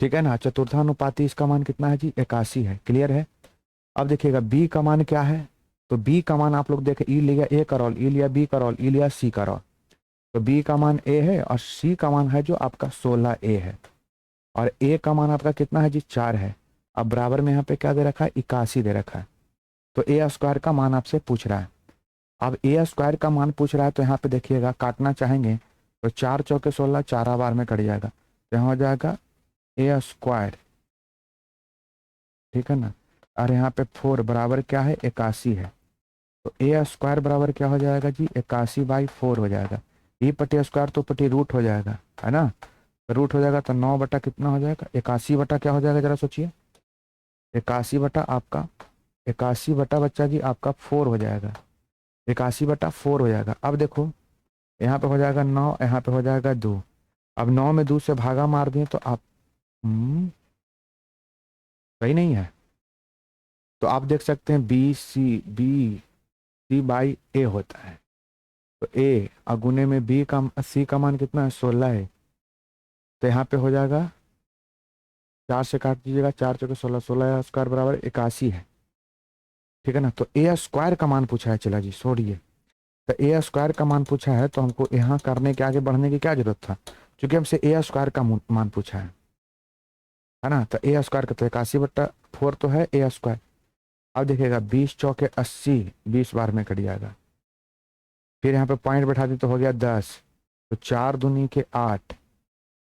ठीक है ना। चतुर्थानुपाती इसका मान कितना है जी, 81 है। क्लियर है। अब देखिएगा b का मान क्या है, तो b का मान आप लोग देखें, e लिया a का रोल, e लिया b का रोल, e लिया c का रोल। तो b का मान a है और c का मान है जो आपका 16a है, और a का मान आपका कितना है जी, 4 है। अब बराबर में यहाँ पे क्या दे रखा है, 81 दे रखा है। तो a स्क्वायर का मान आपसे पूछ रहा है। अब a स्क्वायर का मान पूछ रहा है, तो यहाँ पे देखिएगा काटना चाहेंगे तो 4 चौके 16, 4 बार में कट जाएगा, तो यहाँ हो जाएगा a स्क्वायर, ठीक है ना। और यहाँ पे 4 बराबर क्या है, 81 है। तो a स्क्वायर बराबर क्या हो जाएगा जी, 81/4 हो जाएगा। e पटी स्क्वायर तो पटी रूट हो जाएगा, है ना। तो रूट हो जाएगा तो 9 बटा कितना हो जाएगा, 81 बटा क्या हो जाएगा, जरा सोचिए। 81 बटा आपका, 81 बटा बच्चा जी आपका 4 हो जाएगा, 81/4 हो जाएगा। अब देखो यहाँ पे हो जाएगा 9, यहाँ पे हो जाएगा 2। अब 9 में 2 से भागा मार दिए तो आप सही नहीं है। तो आप देख सकते हैं बी सी बाई ए होता है। तो ए अगुने में बी का सी का मान कितना है, 16 है। तो यहाँ पे हो जाएगा 4 से काट दीजिएगा, 4 चौके 16, 16 स्क्वायर बराबर 81 है, ठीक है ना। तो ए स्क्वायर का मान पूछा है, चला जी छोड़िए। तो ए स्क्वायर का मान पूछा है, तो हमको यहाँ करने के आगे बढ़ने की क्या जरूरत था, क्योंकि हमसे ए स्क्वायर का मान पूछा है ना। तो ए स्क्वायर का तो 81/4 तो है ए स्क्वायर। अब देखिएगा 20 चौके 80, 20 बार में कट जाएगा। फिर यहाँ पे पॉइंट बैठा दी तो हो गया 10, तो 4 दूनी के 8,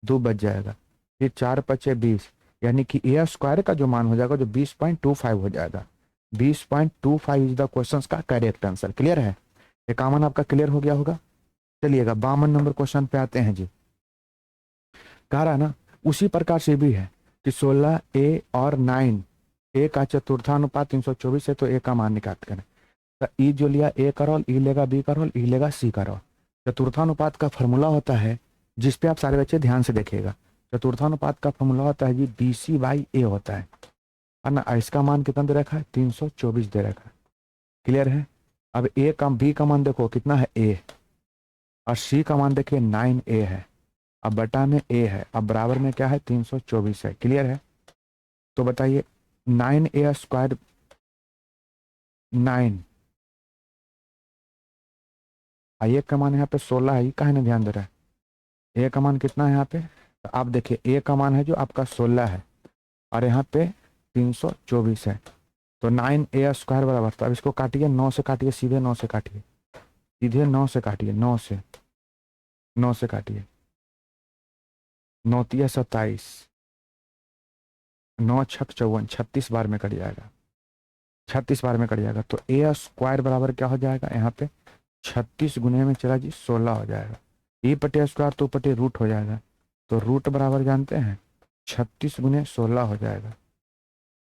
2 बच जाएगा। फिर 4 पचे 20, यानी कि ए स्क्वायर का जो मान हो जाएगा जो 20.25 हो जाएगा। 20.25 इज द क्वेश्चन का करेक्ट आंसर। क्लियर है, 51 आपका क्लियर हो गया होगा। चलिएगा 52 नंबर क्वेश्चन पे आते हैं जी। कह रहा ना उसी प्रकार से भी है कि 16a और 9a का चतुर्थानुपात 324 है, तो a का मान निकाल करें। तो ई जो लिया a का रोल, ई लेगा b का रोल, ई लेगा c का रोल। चतुर्थानुपात का फॉर्मूला होता है, जिसपे आप सारे बच्चे ध्यान से देखिएगा। चतुर्थानुपात का फॉर्मूला होता है जी BC/A होता है ना। इसका मान कितना दे रखा है, 324 दे रखा है। क्लियर है। अब a का b का मान देखो कितना है a, और c का मान देखिए 9a है। अब बटा में a है, अब बराबर में क्या है, 324 है। क्लियर है। तो बताइए 9a स्क्वायर 9, ए का मान यहाँ पे 16 है, काहे ना ध्यान दे रहा है। ए का मान कितना है यहाँ पे, तो आप देखिए ए का मान है जो आपका 16 है, और यहाँ पे 324 है। तो 9a स्क्वायर बराबर, तो अब इसको काटिए, 9 से काटिए, सीधे 9 से काटिए, सीधे 9 से काटिए, 9 से काटिए, 9 तिया 27, 9 छक 54, 36 बार में कट जाएगा, 36 बार में कट जाएगा। तो ए स्क्वायर बराबर क्या हो जाएगा, यहाँ पे 36 गुने में चला जी 16 हो जाएगा। ए पटे स्क्वायर तो पटे रूट हो जाएगा, तो रूट बराबर जानते हैं 36 गुने 16 हो जाएगा।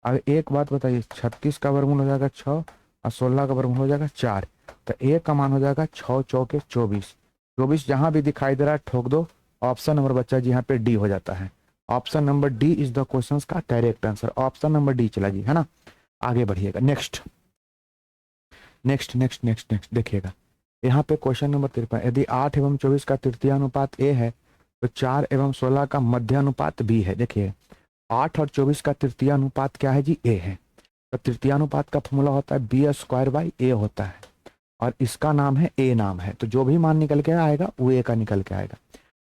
अब एक बात बताइए, 36 का वर्गमूल हो जाएगा 6 और 16 का वर्गमूल हो जाएगा 4। तो ए का मान हो जाएगा 6 चौके 24, 24 जहां भी दिखाई दे रहा है ठोक दो। ऑप्शन नंबर बच्चा जी यहाँ पे डी हो जाता है। Option number D is the question का correct answer. Option number D चला जी, है ना। आगे बढ़िएगा, next next next next next देखिएगा। यहाँ पे क्वेश्चन नंबर 53, यदि 8 एवं 24 का तृतीयानुपात ए है, तो 4 एवं 16 का मध्यानुपात बी है। देखिए 8 और 24 का तृतीय अनुपात क्या है जी? ए है। तो तृतीय अनुपात का फॉर्मूला होता है बी स्क्वायर बाई ए होता है, और इसका नाम है ए नाम है, तो जो भी मान निकल के आएगा वो ए का निकल के आएगा।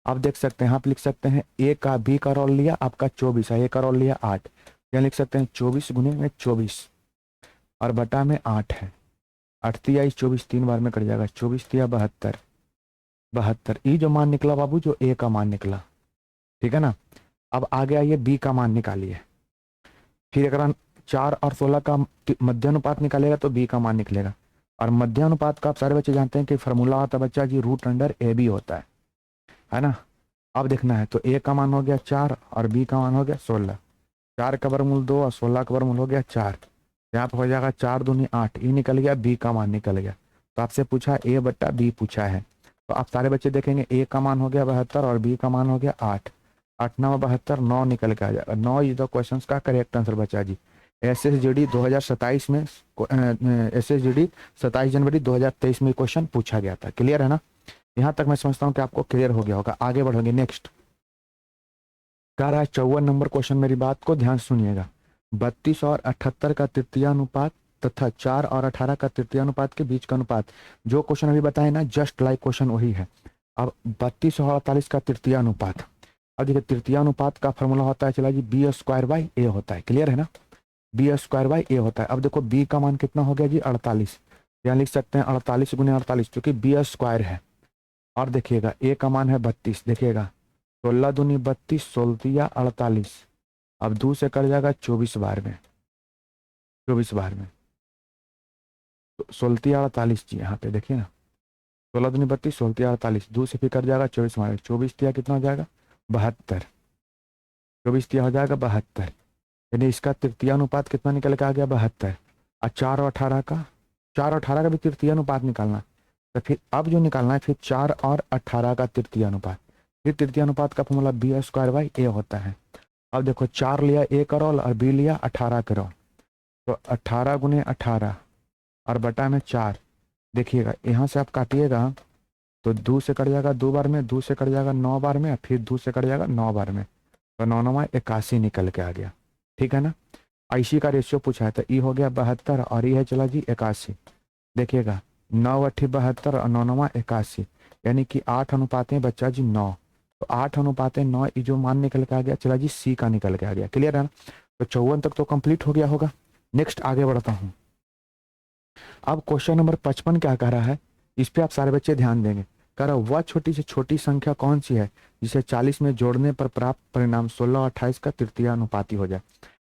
आप देख सकते हैं, आप लिख सकते हैं ए का बी का रोल लिया आपका 24 है, ए का रोल लिया 8, यहाँ लिख सकते हैं 24 गुने में 24 और बटा में 8 है। 8 तिया 24 3 बार में कट जाएगा, 24 तिया 72, 72 ये जो मान निकला बाबू, जो ए का मान निकला, ठीक है ना। अब आगे आइए बी का मान निकालिए। फिर अगर 4 और 16 का मध्य अनुपात निकालेगा तो बी का मान निकलेगा, और मध्य अनुपात का आप सारे बच्चे जानते हैं कि फॉर्मूला होता है बच्चा जी रूट अंडर ए बी होता है ना। अब देखना है तो ए का मान हो गया 4 और बी का मान हो गया 16, 4 का वर्गमूल 2 और 16 का वर्गमूल हो गया 4, यहाँ पर हो जाएगा 4 दूनी 8, ये निकल गया, बी का मान निकल गया। तो आपसे पूछा ए बट्टा बी पूछा है, तो आप सारे बच्चे देखेंगे ए का मान हो गया 72 और बी का मान हो गया 8, 8 9 72, 9 निकल के आ जाएगा। 9 इज द क्वेश्चन का करेक्ट आंसर बचा जी। SSGD 2027 में SSGD 27 जनवरी 2023 में क्वेश्चन पूछा गया था। क्लियर है ना? यहाँ तक मैं समझता हूँ कि आपको क्लियर हो गया होगा। आगे बढ़ोगे, नेक्स्ट कह रहा है 54 नंबर क्वेश्चन, मेरी बात को ध्यान सुनिएगा। 32 और 78 का तृतीय अनुपात तथा 4 और 18 का तृतीय अनुपात के बीच का अनुपात, जो क्वेश्चन अभी बताए ना, जस्ट लाइक क्वेश्चन वही है। अब 32 और 48 का तृतीय अनुपात, अब देखिए तृतीय अनुपात का फॉर्मूला होता है चला जी बी स्क्वायर बाई ए होता है। क्लियर है ना? बी स्क्वायर बाई ए होता है। अब देखो बी का मान कितना हो गया जी? 48, यहाँ लिख सकते हैं 48 गुने 48 क्योंकि बी स्क्वायर है। और देखिएगा ए का मान है 32, देखिएगा 16 दूनी 32, 16 48, अब 2 से कट जाएगा 24 बार में, 24 बार में, तो 16 48 जी, यहाँ पे देखिए ना 16 दूनी 32, 16 48, 2 से फिर कट जाएगा 24 बार में, 24 तिया कितना हो जाएगा? 72, 24 तिया हो जाएगा 72, यानी इसका तृतीय अनुपात कितना निकल के आ गया? 72। और 4 और 18 का, 4 और 18 का भी तृतीय अनुपात निकालना, तो फिर अब जो निकालना है फिर 4 और 18 का तृतीय अनुपात, फिर तृतीय अनुपात का फॉर्मूला बी स्क्वायर बाई ए होता है। अब देखो 4 लिया ए का रोल और बी लिया 18 का रोल, तो 18 गुने 18 और बटा में 4, देखिएगा यहाँ से आप काटिएगा तो 2 से कट जाएगा 2 बार में, 2 से कट जाएगा 9 बार में, फिर 2 से कट जाएगा 9 बार में, तो 9 9 81 निकल के आ गया। ठीक है ना? IC का रेशियो पूछा है तो ई हो गया 72 और ये है चला जी 81। देखिएगा 9 8 72 और 9 9 81, यानी कि 8 अनुपात है बच्चा जी 9, तो 8 अनुपात 9, ये जो मान निकल के आ गया चला जी सी का निकल के आ गया। क्लियर है ना? तो 54 तक तो कंप्लीट हो गया होगा। नेक्स्ट आगे बढ़ता हूँ। अब क्वेश्चन नंबर 55 क्या कह रहा है, इस पे आप सारे बच्चे ध्यान देंगे। कह रहा वह छोटी से छोटी संख्या कौन सी है जिसे 40 में जोड़ने पर प्राप्त परिणाम 16 और 28 का तृतीय अनुपाती हो जाए।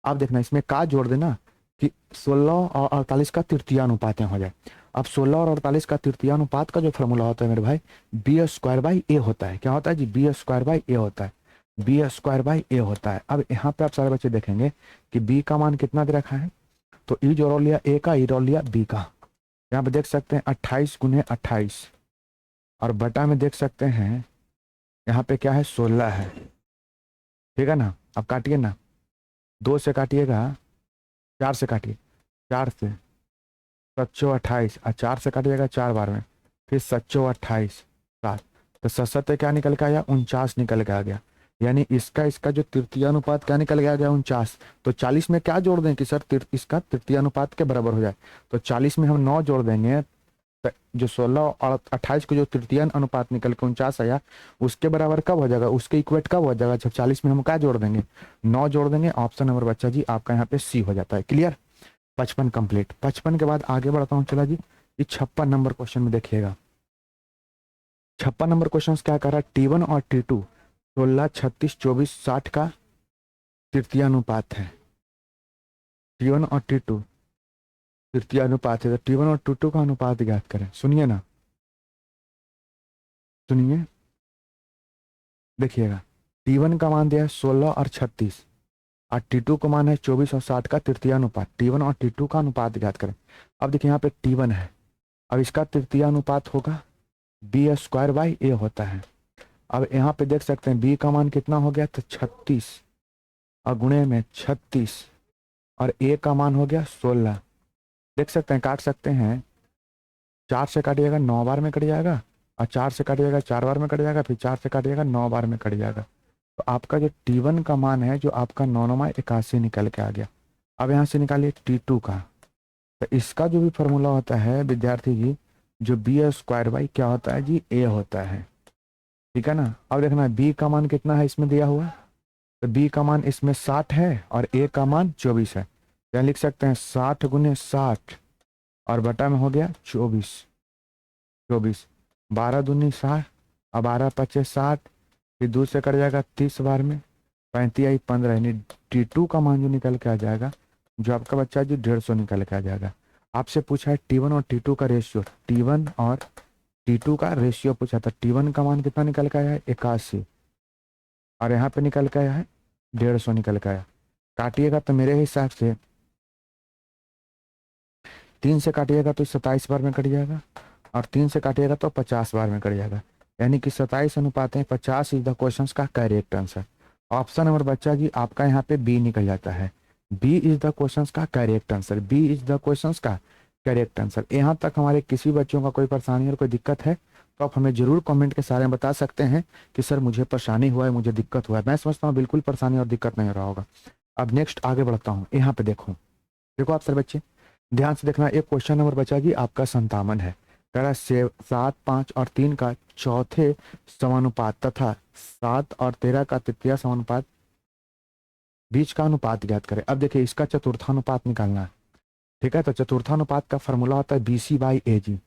अब देखना इसमें का जोड़ देना कि 16 और 48 का तृतीय अनुपात हो जाए। अब 16 और 48 का तृतीय अनुपात का जो फॉर्मूला होता है मेरे भाई, बी स्क्वायर बाई ए होता है। क्या होता है जी? बी स्क्वायर बाई ए होता है, बी स्क्वायर बाई ए होता है। अब यहाँ पे आप सारे बच्चे देखेंगे कि बी का मान कितना दे रखा है, तो ई जो रोल लिया ए का, ई रोल लिया बी का, यहाँ पे देख सकते हैं 28 गुने 28 और बटा में देख सकते हैं यहाँ पे क्या है? 16 है। ठीक है ना? अब काटिए ना, 2 से काटिएगा, 4 से काटिए, 4 से 728 और 4 से काटिएगा 4 बार में, फिर 728 7, तो 7 क्या निकल के आया? 49 निकल के आ गया। यानी इसका जो तृतीय अनुपात क्या निकल के आ गया? 49। तो 40 में क्या जोड़ दें कि सर इसका तृतीय अनुपात के बराबर हो जाए, तो 40 में हम 9 जोड़ देंगे, तो जो 16 और 28 को जो तृतीय अनुपात निकल के 49 आया, उसके बराबर कब हो जाएगा? उसके इक्वेट कब हो जाएगा? जब 40 में हम क्या जोड़ देंगे? 9 जोड़ देंगे। ऑप्शन नंबर बच्चा जी आपका यहाँ पे सी हो जाता है। क्लियर? 55 कंप्लीट। 55 के बाद आगे बढ़ता हूँ चला जी, ये 56 नंबर क्वेश्चन में देखिएगा। 56 नंबर क्वेश्चन क्या कर रहा है? T1 और T2 16 36 24 60 का तृतीय अनुपात है। T1 और T2 तृतीय अनुपात है, तो T1 और T2 का अनुपात ज्ञात करें। सुनिए ना, सुनिए, देखिएगा T1 का मान दिया है 16 और 36 और T2 का मान है 24 और 60 का तृतीय अनुपात। T1 और T2 का अनुपात ज्ञात करें। अब देखिए यहाँ पे T1 है, अब इसका तृतीय अनुपात होगा बी स्क्वायर बाई ए होता है। अब यहाँ पे देख सकते हैं बी का मान कितना हो गया? तो 36 और गुणे में 36 और ए का मान हो गया 16। देख सकते हैं, काट सकते हैं, 4 से काटिएगा 9 बार में कट जाएगा, और 4 से काटिएगा 4 बार में कट जाएगा, फिर 4 से काटिएगा 9 बार में कट जाएगा। तो आपका जो T1 का मान है, जो आपका 991 निकल के आ गया। अब यहाँ से निकालिए T2 का। तो इसका जो भी फॉर्मूला होता है विद्यार्थी जी, जो बी स्क्वायर बाई क्या होता है जी, ए होता है। ठीक है ना। अब देखना बी का मान कितना है इसमें दिया हुआ, तो बी का मान इसमें 60 है और ए का मान 24 है। क्या लिख सकते हैं, 60 गुने 60 और बटा में हो गया 24। 24 12 दूनी 60 और 12 पचे 60, फिर 2 से कट जाएगा 30 बार में, 35 आई 15, यानी T2 का मान जो निकल के आ जाएगा, जो आपका बच्चा जो 150 निकल के आ जाएगा। आपसे पूछा है T1 और T2 का रेशियो, T1 और T2 का रेशियो पूछा था। T1 का मान कितना निकल के आया है, 81, और यहाँ पे निकल के आया है 150 निकल के आया। काटिएगा तो मेरे हिसाब से 3 से काटिएगा तो 27 बार में कट जाएगा, और 3 से काटिएगा तो 50 बार में कट जाएगा, यानी कि 27:50 इज द क्वेश्चन का करेक्ट आंसर। ऑप्शन नंबर बच्चा जी आपका यहाँ पे बी निकल जाता है। बी इज द क्वेश्चन का correct answer. B is the question का करेक्ट आंसर। यहाँ तक हमारे किसी बच्चों का कोई परेशानी और कोई दिक्कत है तो आप हमें जरूर कमेंट के सारे में बता सकते हैं कि सर मुझे परेशानी हुआ है, मुझे दिक्कत हुआ है। मैं समझता हूँ बिल्कुल परेशानी और दिक्कत नहीं हो रहा होगा। अब नेक्स्ट आगे बढ़ता हूँ। यहाँ पे देखो, देखो आप सर बच्चे ध्यान से देखना। एक क्वेश्चन नंबर बचा जी आपका 57 है। कह रहा है 7, 5 और 3 का चौथे समानुपात तथा 7 और 13 का तृतीय समानुपात बीच का अनुपात ज्ञात करें। अब देखिए इसका चतुर्थानुपात निकालना है। ठीक है, तो चतुर्थानुपात का फॉर्मूला होता है BC बाई ए जी।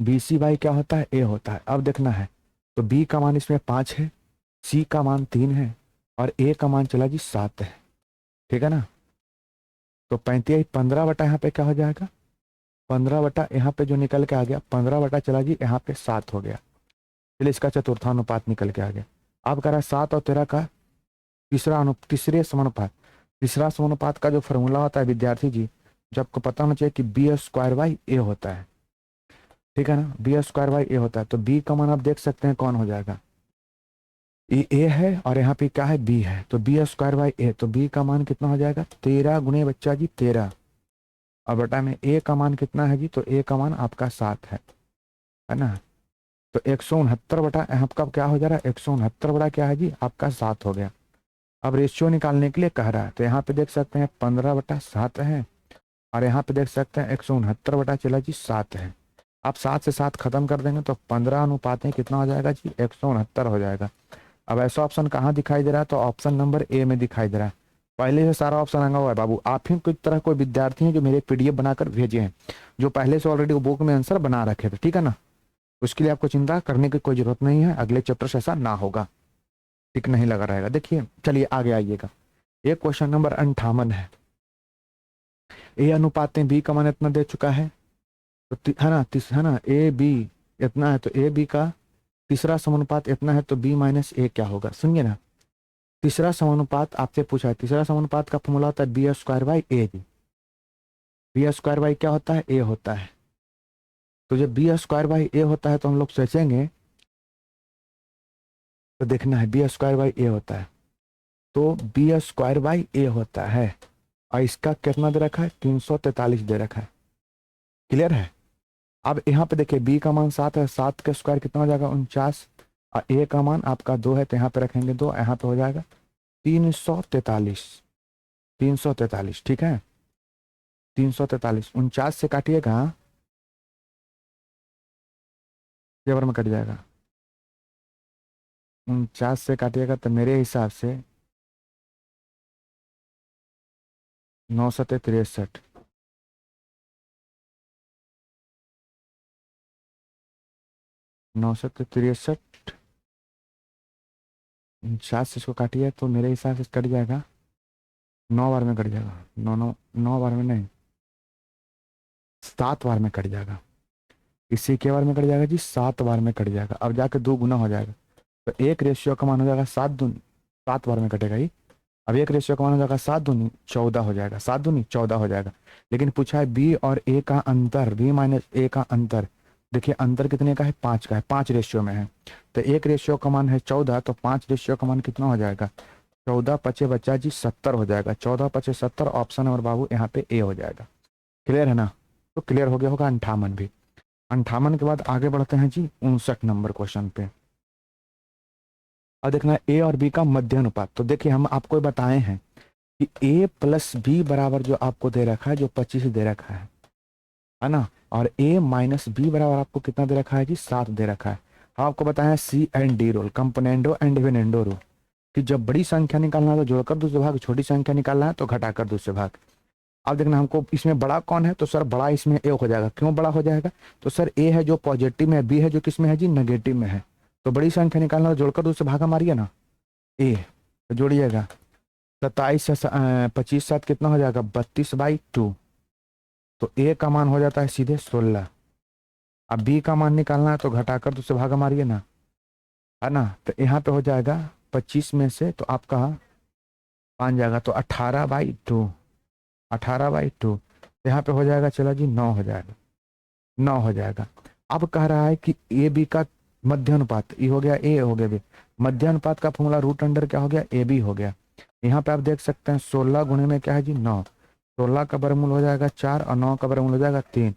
BC बाई क्या होता है, ए होता है। अब देखना है तो B का मान इसमें 5 है, C का मान 3 है और A का मान चला जी 7 है। ठीक है ना। तो 35 15 बटा यहाँ पे क्या हो जाएगा, 15 बटा यहाँ पे जो निकल के आ गया 15 बटा चला जी यहाँ पे 7 हो गया। चलिए इसका चतुर्थानुपात निकल के आ गया। अब कह रहा है 7 और 13 का तीसरे समानुपात। तीसरा समानुपात का जो फॉर्मूला होता है विद्यार्थी जी, जो आपको पता होना चाहिए कि बी स्क्वायर बाई ए होता है। ठीक है ना, बी स्क्वायर बाई ए होता है। तो बी का मान आप देख सकते हैं कौन हो जाएगा, ये ए है और यहाँ पे क्या है, बी है। तो बी स्क्वायर बाई ए, तो बी का मान कितना हो जाएगा, 13 गुने बच्चा जी 13, और बटा में ए का मान कितना है जी, तो ए का मान आपका 7 है ना। तो 169 बटा आपका क्या हो जा रहा है, 169 बटा क्या है जी आपका 7 हो गया। अब रेशियो निकालने के लिए कह रहा है, तो यहाँ पे देख सकते हैं 15 बटा 7 है, और यहाँ पे देख सकते हैं 169 बटा चला जी 7 है। आप 7 से 7 खत्म कर देंगे तो 15 अनुपात में कितना हो जाएगा जी, 169 हो जाएगा। अब ऐसा ऑप्शन कहाँ दिखाई दे रहा है, तो ऑप्शन नंबर ए में दिखाई दे रहा है। पहले से सारा ऑप्शन आगा हुआ है बाबू। आप ही कुछ तरह कोई विद्यार्थी हैं जो मेरे PDF बनाकर भेजे हैं, जो पहले से ऑलरेडी बुक में आंसर बना रखे थे। ठीक है ना, उसके लिए आपको चिंता करने की कोई जरूरत नहीं है। अगले चैप्टर से ऐसा ना होगा, टिक नहीं लगा रहेगा। देखिए चलिए आगे आइएगा। एक क्वेश्चन नंबर 58 है। ए अनुपात में बी का मान इतना दे चुका है, तो है ना, है ना, ए बी इतना है, तो ए बी का तीसरा समानुपात इतना है, तो बी माइनस ए क्या होगा, सुनिए ना। तीसरा समानुपात आपसे पूछा है, तीसरा समानुपात का फॉर्मूला होता है बी स्क्वायर बाई ए जी। बी स्क्वायर बाई क्या होता है, ए होता है। तो जब बी स्क्वायर बाई ए होता है तो हम लोग सोचेंगे, तो देखना है बी स्क्वायर बाई ए होता है, तो बी स्क्वायर बाई ए होता है, और इसका कितना दे रखा है, 343 दे रखा है। क्लियर है। अब यहाँ पे देखिए बी का मान 7 है, 7 का स्क्वायर कितना हो जाएगा, 49, और ए का मान आपका 2 है, तो यहाँ पे रखेंगे 2, यहाँ पे हो जाएगा 343। 343 ठीक है, 343। 49 से काटिएगा, ये बार में कट जाएगा। 49 से काटिएगा तो मेरे हिसाब से 963, 963। 49 से इसको काटिए तो मेरे हिसाब से कट जाएगा, 9 बार में कट जाएगा। 9 बार में नहीं, 7 बार में कट जाएगा। इसी के बार में कट जाएगा जी, 7 बार में कट जाएगा। अब जाके 2 गुना हो जाएगा, तो एक रेशियो का मान हो जाएगा 7 दूनी, 7 बार में कटेगा ही। अब एक रेशियो का मान हो जाएगा 7 दूनी 14 हो जाएगा, 7 दूनी 14 हो जाएगा। लेकिन पूछा है बी और ए का अंतर, बी माइनस ए का अंतर। देखिए अंतर कितने का है, 5 का है, 5 रेशियो में है। तो एक रेशियो का मान है 14, तो 5 रेशियो का मान कितना हो जाएगा, 14 पचे बच्चा जी 70 हो जाएगा। 14 पचे 70, ऑप्शन नंबर बाबू यहाँ पे ए हो जाएगा। क्लियर है ना। तो क्लियर हो गया होगा 58 भी। 58 के बाद आगे बढ़ते हैं जी 59 नंबर क्वेश्चन पे। और देखना ए और बी का मध्य अनुपात। तो देखिए हम आपको बताए हैं कि ए प्लस बी बराबर जो आपको दे रखा है, जो 25 दे रखा है ना, और ए माइनस बी बराबर आपको कितना दे रखा है जी, 7 दे रखा है। हम आपको बताया C and D rule, componendo and dividendo rule, कि जब बड़ी संख्या निकालना है तो जोड़कर दूसरे भाग, छोटी संख्या निकालना है तो घटाकर दूसरे भाग। अब देखना हमको इसमें बड़ा कौन है, तो सर बड़ा इसमें ए हो जाएगा। क्यों बड़ा हो जाएगा, तो सर ए है जो पॉजिटिव में है, बी है जो किस में है जी, नेगेटिव में है। तो बड़ी संख्या निकालना है तो जोड़कर दूसरे भागा मारिए ना, ए तो जोड़िएगा 27 से 25 सात कितना हो जाएगा, 32/2। तो ए का मान हो जाता है सीधे 16। अब बी का मान निकालना है तो घटाकर दूसरे भागा मारिए ना, है ना। तो यहाँ पे हो जाएगा 25 में से तो आपका 5 जाएगा, तो 18/2, 18/2। यहाँ पे हो जाएगा, चलो जी 9 हो जाएगा, 9 हो जाएगा। अब कह रहा है कि ए बी का मध्य अनुपात, ई हो गया ए हो गया बी, मध्य अनुपात का फॉर्मूला रूट अंडर क्या हो गया, ए बी हो गया। यहाँ पे आप देख सकते हैं 16 गुणे में क्या है जी 9, 16 का वर्गमूल हो जाएगा 4 और 9 का वर्गमूल हो जाएगा 3,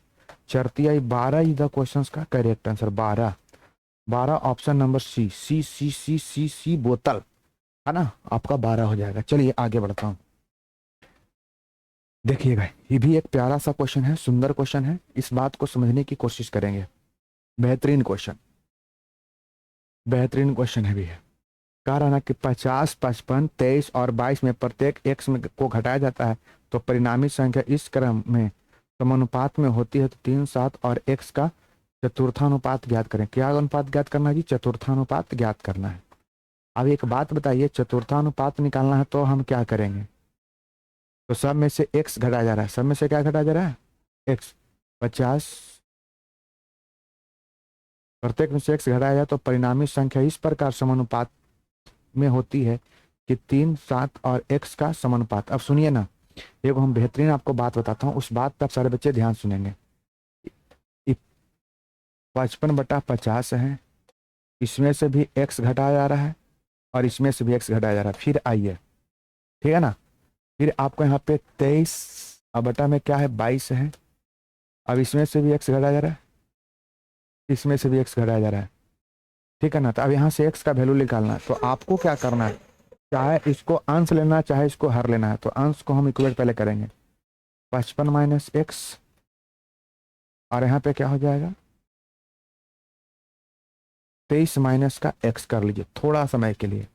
चरतियाई 12 इज द क्वेश्चन का correct answer 12, 12 option number C, C C C C C बोतल, है ना, आपका 12 हो जाएगा। चलिए आगे बढ़ता हूँ। देखिएगा ये भी एक प्यारा सा क्वेश्चन है, सुंदर क्वेश्चन है, इस बात को समझने की कोशिश करेंगे। बेहतरीन क्वेश्चन, बेहतरीन क्वेश्चन है भी है। कह रहा ना कि 50, 55, 23 और 22 में प्रत्येक x में को घटाया जाता है तो परिणामी संख्या इस क्रम में समानुपात में होती है। तो 3, 7 और x का चतुर्थानुपात ज्ञात करें। क्या अनुपात ज्ञात करना है जी, चतुर्थानुपात ज्ञात करना है। अब एक बात बताइए, चतुर्थानुपात निकालना है तो हम क्या करेंगे, तो सब में से x घटाया जा रहा है, सब में से क्या घटाया जा रहा है, x। 50 प्रत्येक में से x घटाया जाए तो परिणामी संख्या इस प्रकार समानुपात में होती है कि 3, 7 और x का समानुपात। अब सुनिए ना, एक हम बेहतरीन आपको बात बताता हूँ, उस बात पर आप सारे बच्चे ध्यान सुनेंगे। 55/50 है, इसमें से भी x घटाया जा रहा है और इसमें से भी x घटाया जा रहा है। फिर आइए, ठीक है ना, फिर आपको यहाँ पे 23 और बटा में क्या है 22 है, अब इसमें से भी x घटाया जा रहा है, इसमें से भी x घटाया जा रहा है, ठीक है ना। तो अब यहाँ से x का वैल्यू निकालना है, तो आपको क्या करना है, चाहे इसको अंश लेना है चाहे इसको हर लेना है। तो अंश को हम इक्वेट पहले करेंगे, 55 - x, और यहाँ पे क्या हो जाएगा 23 माइनस का x कर लीजिए थोड़ा समय के लिए,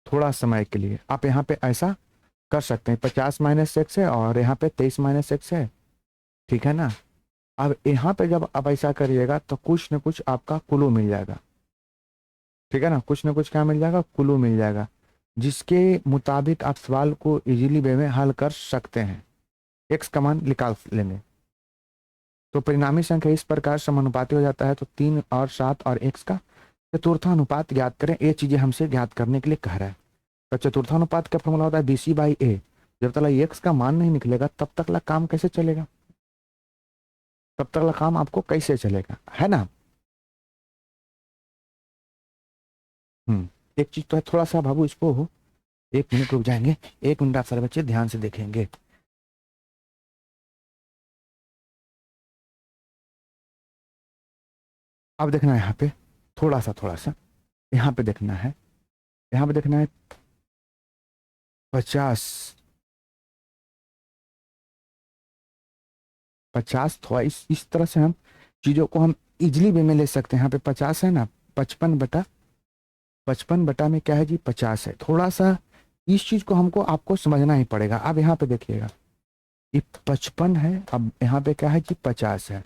थोड़ा समय के लिए आप यहाँ पे ऐसा कर सकते हैं। 50 - x है और यहाँ पे 23 - x है, ठीक है ना। अब यहाँ पे जब आप ऐसा करिएगा तो कुछ न कुछ आपका कुलू मिल जाएगा, ठीक है ना, कुछ न कुछ क्या मिल जाएगा, कुलू मिल जाएगा, जिसके मुताबिक आप सवाल को इजीली वे में हल कर सकते हैं। x का मान निकाल लेंगे तो परिणामी संख्या इस प्रकार समानुपाती हो जाता है। तो 3 और 7 और x का चतुर्थानुपात ज्ञात करें। ये चीजें हमसे ज्ञात करने के लिए कह रहा है। तो चतुर्थानुपात का फॉर्मूला होता है BC/A। जब तक x का मान नहीं निकलेगा तब तक काम कैसे चलेगा, तब तक काम आपको कैसे चलेगा, है ना। एक चीज तो है, थोड़ा सा बाबू इसको 1 मिनट रुक जाएंगे, 1 मिनट आप सारे बच्चे ध्यान से देखेंगे। अब देखना है यहाँ पे थोड़ा सा यहाँ पे देखना है, यहाँ पे देखना है 50, 50 थोड़ा इस तरह से हम चीजों को हम इजिली वे में ले सकते हैं। यहाँ पे 50 है ना, 55/55 में क्या है जी 50 है। थोड़ा सा इस चीज को हमको आपको समझना ही पड़ेगा। अब यहाँ पे देखिएगा ये 55 है, अब यहाँ पे क्या है जी 50 है,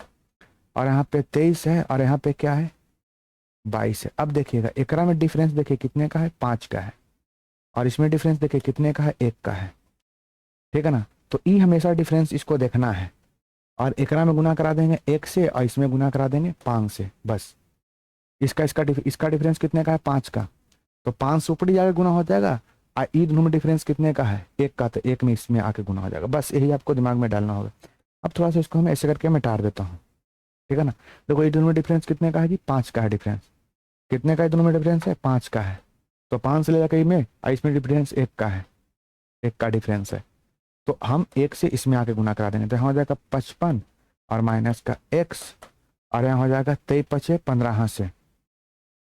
और यहाँ पे 23 है, और यहाँ पे क्या है 22 है। अब देखिएगा एकरा में डिफरेंस देखिए कितने का है, 5 का है, और इसमें डिफरेंस देखिए कितने का है, 1 का है, ठीक है ना। तो ई हमेशा डिफरेंस इसको देखना है, और एकरा में गुना करा देंगे 1 से, और इसमें गुना करा देंगे 5 से, बस। इसका डिफरेंस कितने का है, 5 का, तो 5 से ऊपर जाकर गुना हो जाएगा। और ई दोनों में डिफरेंस कितने का है, 1 का, तो 1 में इसमें आके गुना हो जाएगा। बस यही आपको दिमाग में डालना होगा। अब थोड़ा सा इसको हम ऐसे करके मैं टार देता हूँ, ठीक है ना। देखो ये दोनों में डिफरेंस कितने का है जी, 5 का है डिफरेंस। कितने का है दोनों में डिफरेंस है, 5 का है। तो 5 से ले जाकर में, और इसमें डिफरेंस 1 का है, 1 का डिफरेंस है। तो हम 1 से इसमें आके गुना करा देंगे, तो यहाँ हो जाएगा 55 और माइनस का x, और यहाँ हो जाएगा 23 × 5 = 15 से,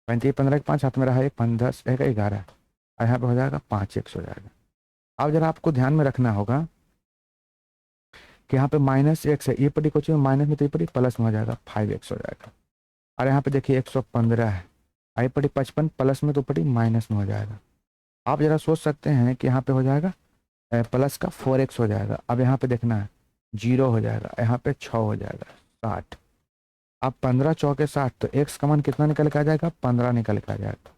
35 15 एक 5 हाथ में रहा एक 5 10 एक 11 और यहाँ पे हो जाएगा 5 x हो जाएगा। अब जरा आपको ध्यान में रखना होगा कि यहाँ पे -x है, ये पड़ी कुछ माइनस में तो ये पड़ी प्लस में हो जाएगा 5x हो जाएगा। और यहाँ पे देखिए 115 है, आई पड़ी 55 प्लस में तो पड़ी माइनस में हो जाएगा। आप जरा सोच सकते हैं कि यहाँ पे हो जाएगा प्लस का 4x हो जाएगा। अब यहाँ पे देखना है 0 हो जाएगा, यहाँ पे 6 हो जाएगा 60। अब 15 चौके 60, तो x का मान कितना निकल के आ जाएगा? 15 निकल के आ जाएगा।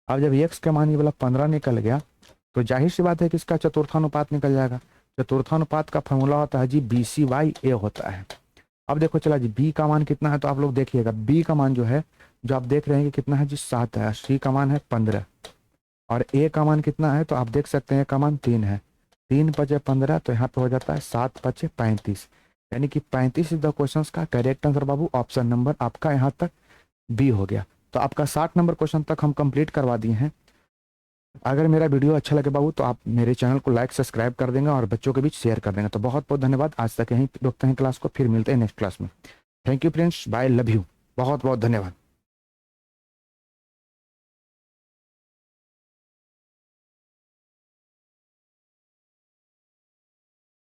अब जब x का मान ये वाला 15 निकल गया तो जाहिर सी बात है कि इसका चतुर्थानुपात निकल जाएगा। चतुर्थानुपात का फॉर्मूला होता है जी BC/A होता है। अब देखो चला जी b का मान कितना है, तो आप लोग देखिएगा b का मान जो है, जो आप देख रहे हैं कि कितना है जी 7 है, c का मान है 15 और a का मान कितना है, तो आप देख सकते हैं a का मान 3 है। 3 × 15 तो यहाँ पे हो जाता है 7 × 35, यानी कि 35 इज द क्वेश्चन का करेक्ट आंसर बाबू। ऑप्शन नंबर आपका यहाँ तक बी हो गया। तो आपका 60 नंबर क्वेश्चन तक हम कंप्लीट करवा दिए हैं। अगर मेरा वीडियो अच्छा लगे बाबू तो आप मेरे चैनल को लाइक सब्सक्राइब कर देंगे और बच्चों के बीच शेयर कर देंगे। तो बहुत बहुत धन्यवाद। आज तक यहीं रोकते हैं क्लास को, फिर मिलते हैं नेक्स्ट क्लास में। Thank you friends, bye, love you, बहुत बहुत धन्यवाद।